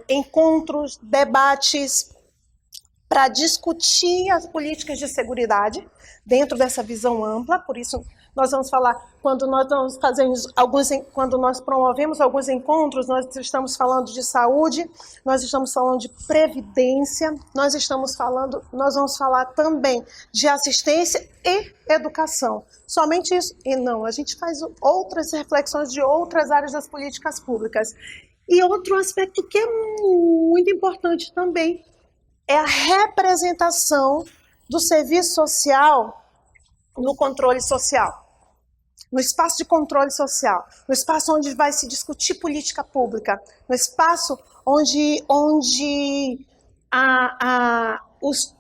encontros, debates para discutir as políticas de seguridade dentro dessa visão ampla. Por isso nós vamos falar, quando nós promovemos alguns encontros, nós estamos falando de saúde, nós estamos falando de previdência, nós vamos falar também de assistência e educação. Somente isso? E não, a gente faz outras reflexões de outras áreas das políticas públicas. E outro aspecto que é muito importante também é a representação do serviço social no controle social, no espaço de controle social, no espaço onde vai se discutir política pública, no espaço onde os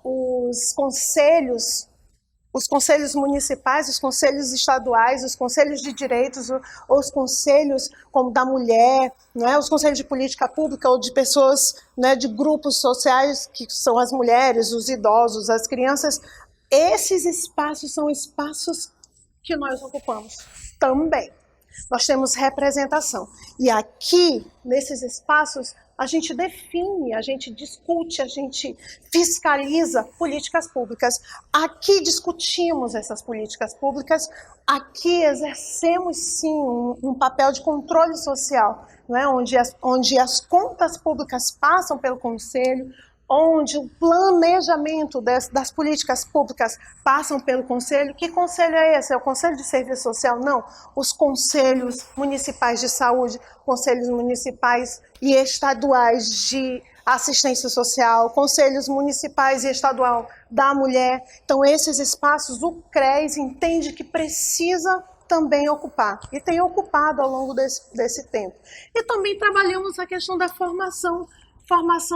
conselhos municipais, os conselhos estaduais, os conselhos de direitos, os conselhos como da mulher, né, os conselhos de política pública ou de pessoas, né, de grupos sociais, que são as mulheres, os idosos, as crianças, esses espaços são espaços que nós ocupamos também. Nós temos representação. E aqui, nesses espaços, a gente define, a gente discute, a gente fiscaliza políticas públicas. Aqui discutimos essas políticas públicas, aqui exercemos sim um papel de controle social, né? onde as contas públicas passam pelo Conselho, onde o planejamento das políticas públicas passam pelo Conselho. Que conselho é esse? É o Conselho de Serviço Social? Não. Os conselhos municipais de saúde, conselhos municipais e estaduais de assistência social, conselhos municipais e estadual da mulher. Então, esses espaços, o CRES entende que precisa também ocupar, e tem ocupado ao longo desse tempo. E também trabalhamos a questão da formação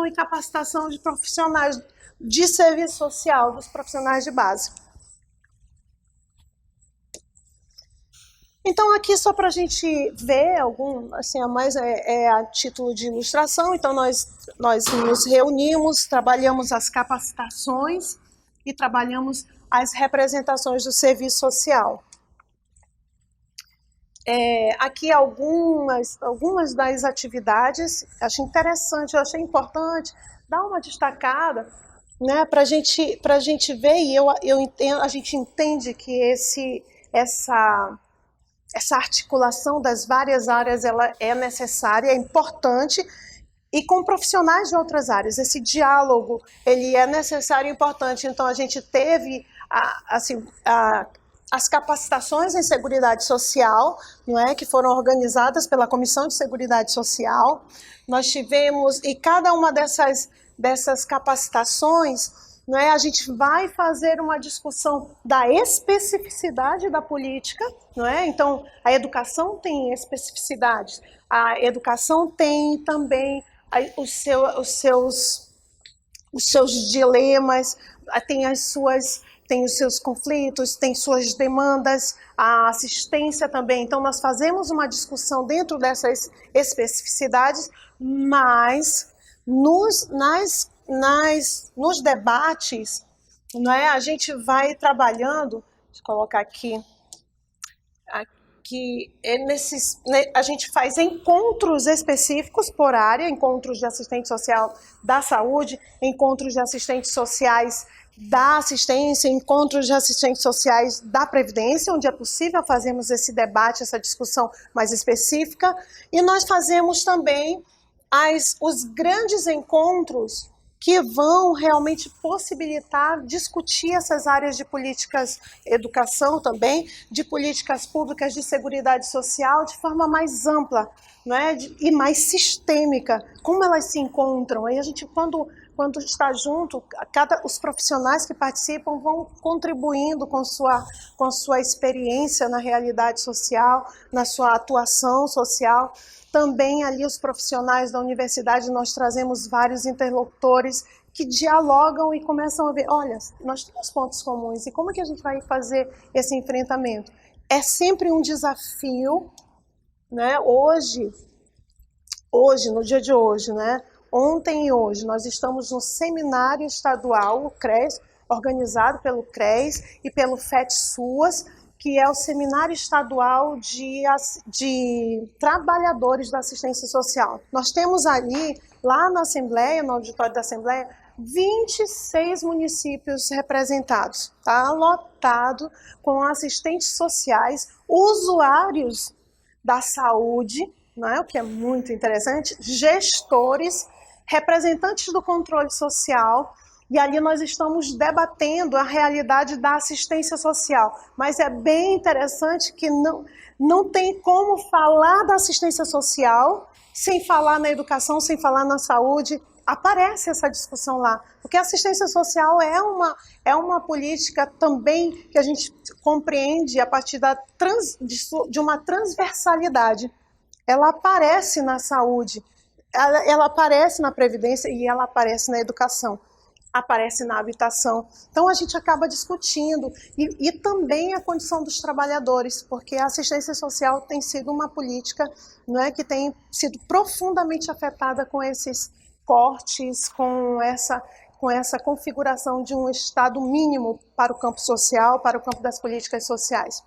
e capacitação de profissionais de serviço social, dos profissionais de base. Então, aqui só para a gente ver a título de ilustração. Então, nós nos reunimos, trabalhamos as capacitações e trabalhamos as representações do serviço social. Aqui algumas das atividades, achei interessante, eu achei importante dar uma destacada, né, para a gente ver, e a gente entende que essa articulação das várias áreas ela é necessária, é importante, e com profissionais de outras áreas. Esse diálogo ele é necessário e importante. Então, a gente teve as capacitações em Seguridade Social, não é, que foram organizadas pela Comissão de Seguridade Social. Nós tivemos, e cada uma dessas capacitações, não é, a gente vai fazer uma discussão da especificidade da política, não é? Então, a educação tem especificidades, a educação tem também os seus dilemas, tem os seus conflitos, tem suas demandas, a assistência também. Então, nós fazemos uma discussão dentro dessas especificidades, mas nos debates, não é, a gente vai trabalhando, deixa eu colocar aqui a gente faz encontros específicos por área, encontros de assistente social da saúde, encontros de assistentes sociais da assistência, encontros de assistentes sociais da previdência, onde é possível fazermos esse debate, essa discussão mais específica, e nós fazemos também os grandes encontros que vão realmente possibilitar discutir essas áreas de políticas, educação também, de políticas públicas de seguridade social de forma mais ampla, não é? E mais sistêmica, como elas se encontram. Aí a gente, quando está junto, os profissionais que participam vão contribuindo com sua experiência na realidade social, na sua atuação social. Também ali os profissionais da universidade, nós trazemos vários interlocutores que dialogam e começam a ver, olha, nós temos pontos comuns, e como é que a gente vai fazer esse enfrentamento? É sempre um desafio, né? Hoje, no dia de hoje, né? Ontem e hoje, nós estamos no seminário estadual, o CRES, organizado pelo CRES e pelo FET-SUAS, que é o Seminário Estadual de Trabalhadores da Assistência Social. Nós temos ali, lá na Assembleia, no auditório da Assembleia, 26 municípios representados. Está lotado com assistentes sociais, usuários da saúde, não é? O que é muito interessante, gestores, representantes do controle social. E ali nós estamos debatendo a realidade da assistência social. Mas é bem interessante que não tem como falar da assistência social sem falar na educação, sem falar na saúde. Aparece essa discussão lá. Porque a assistência social é uma política também que a gente compreende a partir de uma transversalidade. Ela aparece na saúde, ela aparece na previdência e ela aparece na educação. Aparece na habitação. Então, a gente acaba discutindo. E também a condição dos trabalhadores, porque a assistência social tem sido uma política, não é, que tem sido profundamente afetada com esses cortes, com essa configuração de um Estado mínimo para o campo social, para o campo das políticas sociais.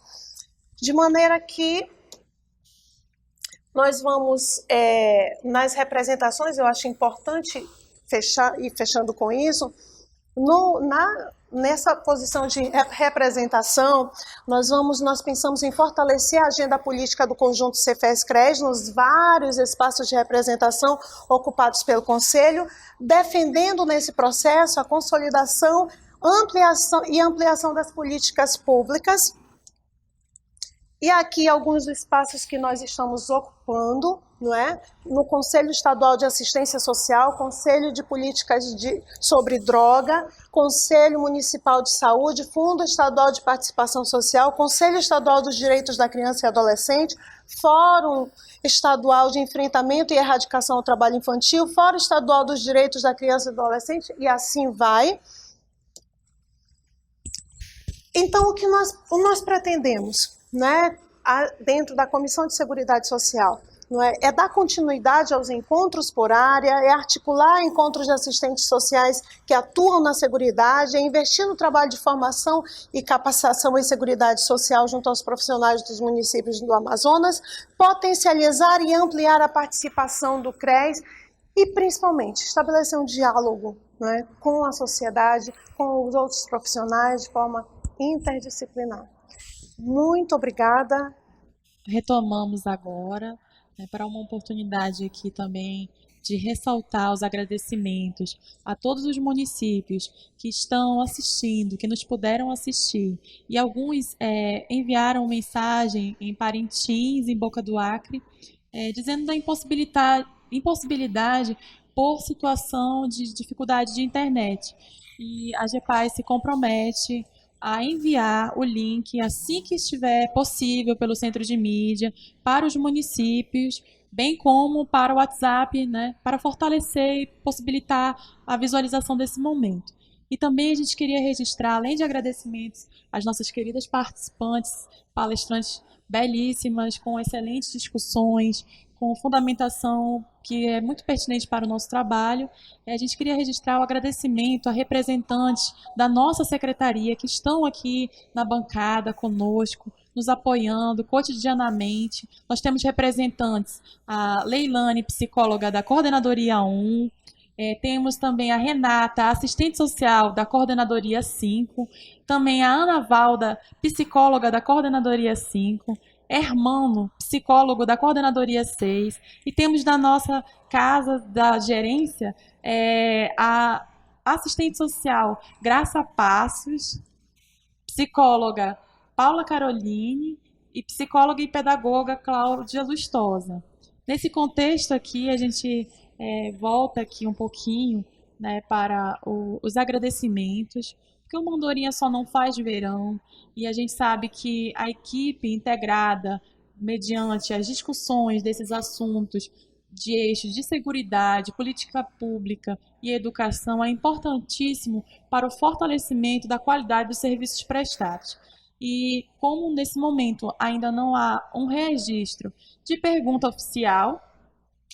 De maneira que nós vamos, nas representações, eu acho importante fechando com isso, nessa posição de representação, nós pensamos em fortalecer a agenda política do conjunto Cefes-CRES nos vários espaços de representação ocupados pelo Conselho, defendendo nesse processo a consolidação, ampliação das políticas públicas. E aqui alguns dos espaços que nós estamos ocupando, não é? No Conselho Estadual de Assistência Social, Conselho de Políticas sobre Droga, Conselho Municipal de Saúde, Fundo Estadual de Participação Social, Conselho Estadual dos Direitos da Criança e Adolescente, Fórum Estadual de Enfrentamento e Erradicação ao Trabalho Infantil, Fórum Estadual dos Direitos da Criança e Adolescente, e assim vai. Então, o que nós pretendemos, né, dentro da Comissão de Seguridade Social, não é dar continuidade aos encontros por área, é articular encontros de assistentes sociais que atuam na seguridade, é investir no trabalho de formação e capacitação em seguridade social junto aos profissionais dos municípios do Amazonas, potencializar e ampliar a participação do CRES e, principalmente, estabelecer um diálogo, não é, com a sociedade, com os outros profissionais, de forma interdisciplinar. Muito obrigada. Retomamos agora, né, para uma oportunidade aqui também de ressaltar os agradecimentos a todos os municípios que estão assistindo, que nos puderam assistir, e alguns enviaram mensagem em Parintins, em Boca do Acre, dizendo da impossibilidade por situação de dificuldade de internet. E a GEPAS se compromete a enviar o link assim que estiver possível pelo centro de mídia para os municípios, bem como para o WhatsApp, né, para fortalecer e possibilitar a visualização desse momento. E também a gente queria registrar, além de agradecimentos às nossas queridas participantes, palestrantes belíssimas, com excelentes discussões, com fundamentação que é muito pertinente para o nosso trabalho. A gente queria registrar o agradecimento a representantes da nossa secretaria que estão aqui na bancada conosco, nos apoiando cotidianamente. Nós temos representantes, a Leilane, psicóloga da Coordenadoria 1, temos também a Renata, assistente social da Coordenadoria 5, também a Ana Valda, psicóloga da Coordenadoria 5, Hermano, psicólogo da Coordenadoria 6, e temos da nossa casa da gerência a assistente social Graça Passos, psicóloga Paula Caroline e psicóloga e pedagoga Cláudia Lustosa. Nesse contexto aqui, a gente volta aqui um pouquinho, né, para os agradecimentos, porque o Mandorinha só não faz verão, e a gente sabe que a equipe integrada, mediante as discussões desses assuntos de eixos de seguridade, política pública e educação, é importantíssimo para o fortalecimento da qualidade dos serviços prestados. E como nesse momento ainda não há um registro de pergunta oficial,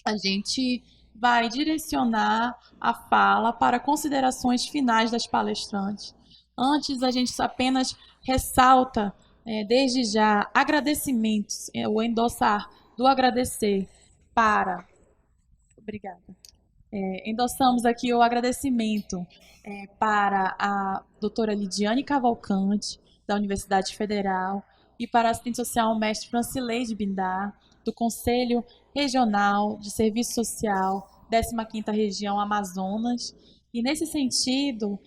a gente vai direcionar a fala para considerações finais das palestrantes. Antes, a gente apenas ressalta, desde já, agradecimentos, o endossar do agradecer para... Obrigada. Endossamos aqui o agradecimento para a doutora Lidiane Cavalcante, da Universidade Federal, e para a assistente social mestre Francileide Bindar, do Conselho Regional de Serviço Social, 15ª Região Amazonas. E, nesse sentido,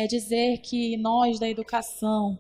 dizer que nós, da educação,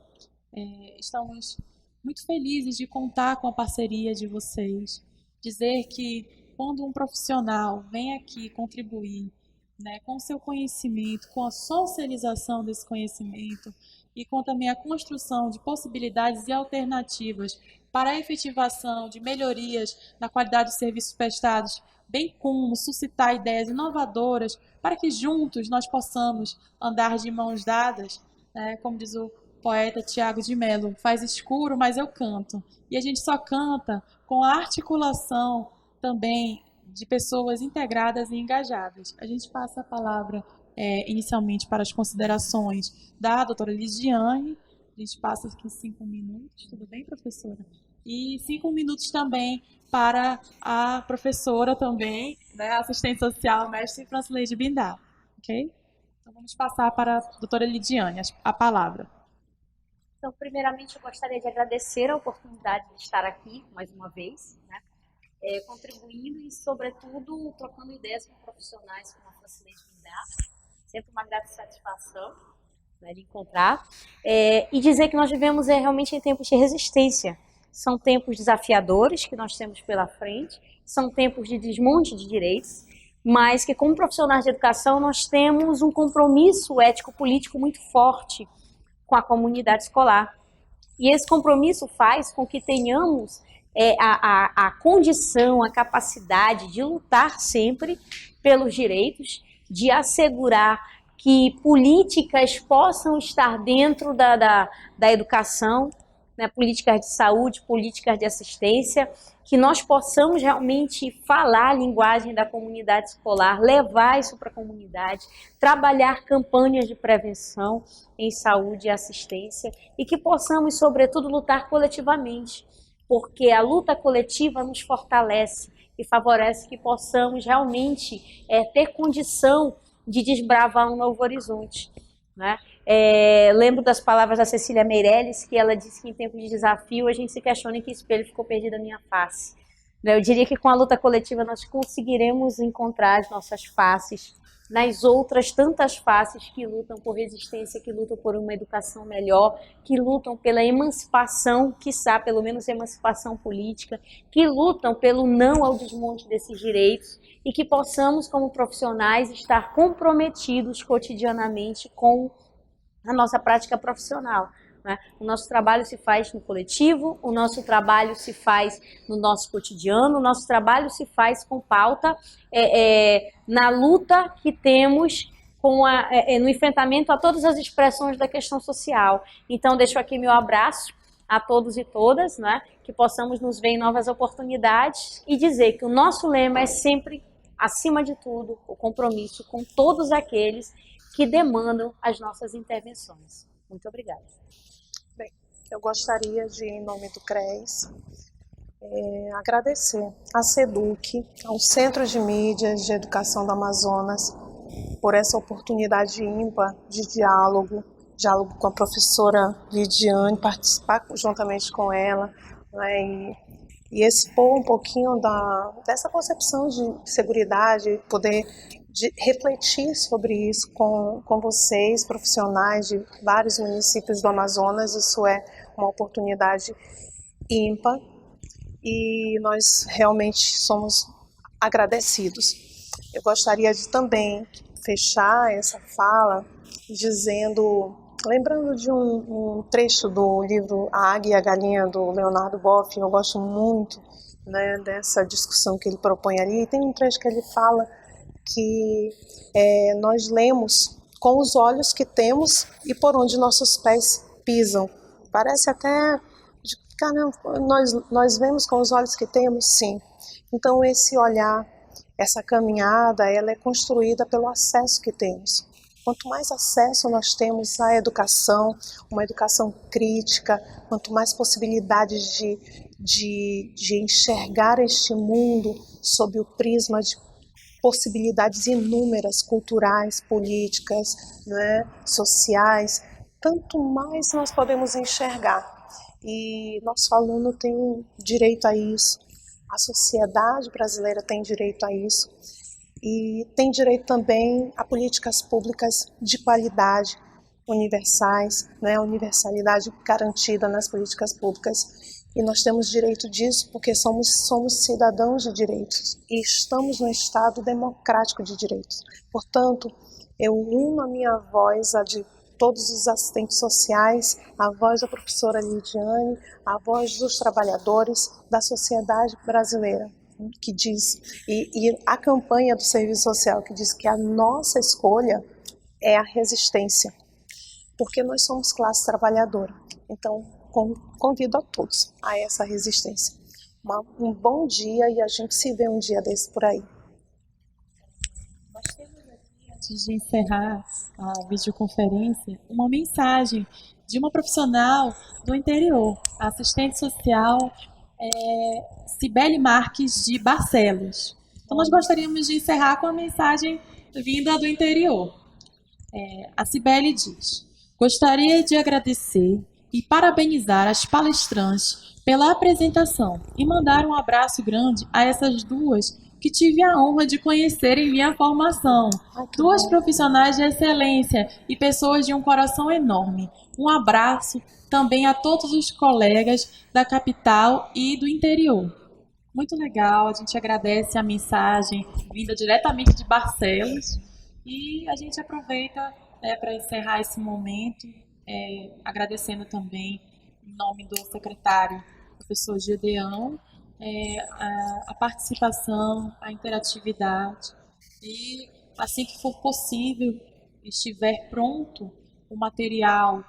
estamos muito felizes de contar com a parceria de vocês. Dizer que, quando um profissional vem aqui contribuir, né, com o seu conhecimento, com a socialização desse conhecimento e com também a construção de possibilidades e alternativas para a efetivação de melhorias na qualidade dos serviços prestados, bem como suscitar ideias inovadoras para que juntos nós possamos andar de mãos dadas, né, como diz o poeta Tiago de Mello, faz escuro, mas eu canto. E a gente só canta com a articulação também de pessoas integradas e engajadas. A gente passa a palavra inicialmente para as considerações da doutora Lidiane. A gente passa aqui 5 minutos, tudo bem, professora? E 5 minutos também para a professora também, né, assistente social, mestre Francileide Bindar, ok? Então vamos passar para a doutora Lidiane a palavra. Então, primeiramente, eu gostaria de agradecer a oportunidade de estar aqui mais uma vez, né, contribuindo e, sobretudo, trocando ideias com profissionais como a Francileide Bindar. Sempre uma grata satisfação, né, de encontrar. E dizer que nós vivemos realmente em tempos de resistência. São tempos desafiadores que nós temos pela frente, são tempos de desmonte de direitos, mas que, como profissionais de educação, nós temos um compromisso ético-político muito forte com a comunidade escolar. E esse compromisso faz com que tenhamos a condição, a capacidade de lutar sempre pelos direitos, de assegurar que políticas possam estar dentro da educação, né, políticas de saúde, políticas de assistência, que nós possamos realmente falar a linguagem da comunidade escolar, levar isso para a comunidade, trabalhar campanhas de prevenção em saúde e assistência e que possamos, sobretudo, lutar coletivamente, porque a luta coletiva nos fortalece e favorece que possamos realmente ter condição de desbravar um novo horizonte, né? Lembro das palavras da Cecília Meirelles, que ela disse que em tempo de desafio a gente se questiona em que espelho ficou perdido a minha face. Eu diria que com a luta coletiva nós conseguiremos encontrar as nossas faces nas outras tantas faces que lutam por resistência, que lutam por uma educação melhor, que lutam pela emancipação, quiçá pelo menos emancipação política, que lutam pelo não ao desmonte desses direitos e que possamos, como profissionais, estar comprometidos cotidianamente com a nossa prática profissional, né? O nosso trabalho se faz no coletivo, o nosso trabalho se faz no nosso cotidiano, o nosso trabalho se faz com pauta na luta que temos no enfrentamento a todas as expressões da questão social. Então, deixo aqui meu abraço a todos e todas, né? Que possamos nos ver em novas oportunidades e dizer que o nosso lema é sempre, acima de tudo, o compromisso com todos aqueles que demandam as nossas intervenções. Muito obrigada. Bem, eu gostaria de, em nome do CRES, agradecer à SEDUC, ao Centro de Mídias de Educação do Amazonas, por essa oportunidade ímpar de diálogo com a professora Lidiane, participar juntamente com ela, né, e expor um pouquinho dessa concepção de seguridade, poder refletir sobre isso com vocês, profissionais de vários municípios do Amazonas. Isso é uma oportunidade ímpar e nós realmente somos agradecidos. Eu gostaria de também fechar essa fala lembrando de um trecho do livro A Águia e a Galinha, do Leonardo Boff. Eu gosto muito, né, dessa discussão que ele propõe ali. E tem um trecho que ele fala que nós lemos com os olhos que temos e por onde nossos pés pisam. Parece até, caramba, nós vemos com os olhos que temos, sim. Então esse olhar, essa caminhada, ela é construída pelo acesso que temos. Quanto mais acesso nós temos à educação, uma educação crítica, quanto mais possibilidades de enxergar este mundo sob o prisma de possibilidades inúmeras, culturais, políticas, né, sociais, tanto mais nós podemos enxergar. E nosso aluno tem direito a isso, a sociedade brasileira tem direito a isso, e tem direito também a políticas públicas de qualidade, universais, né, a universalidade garantida nas políticas públicas. E nós temos direito disso porque somos cidadãos de direitos e estamos no Estado democrático de direitos. Portanto, eu uno a minha voz, a de todos os assistentes sociais, a voz da professora Lidiane, a voz dos trabalhadores, da sociedade brasileira, que diz, e a campanha do serviço social, que diz que a nossa escolha é a resistência, porque nós somos classe trabalhadora. Então, convido a todos a essa resistência. Um bom dia e a gente se vê um dia desse por aí. Nós temos aqui, antes de encerrar a videoconferência, uma mensagem de uma profissional do interior, a assistente social Cibele Marques de Barcelos. Então nós gostaríamos de encerrar com a mensagem vinda do interior. A Cibele diz: gostaria de agradecer e parabenizar as palestrantes pela apresentação e mandar um abraço grande a essas duas que tive a honra de conhecer em minha formação. Duas profissionais de excelência e pessoas de um coração enorme. Um abraço também a todos os colegas da capital e do interior. Muito legal, a gente agradece a mensagem vinda diretamente de Barcelos e a gente aproveita para encerrar esse momento, agradecendo também, em nome do secretário, professor Gedeão, a participação, a interatividade e, assim que for possível, estiver pronto o material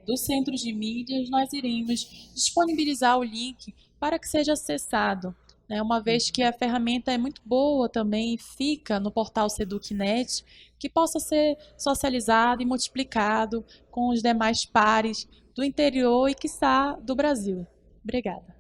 do Centro de Mídias, nós iremos disponibilizar o link para que seja acessado, né, uma vez que a ferramenta é muito boa também, fica no portal Seducnet, que possa ser socializado e multiplicado com os demais pares do interior e, quiçá, do Brasil. Obrigada.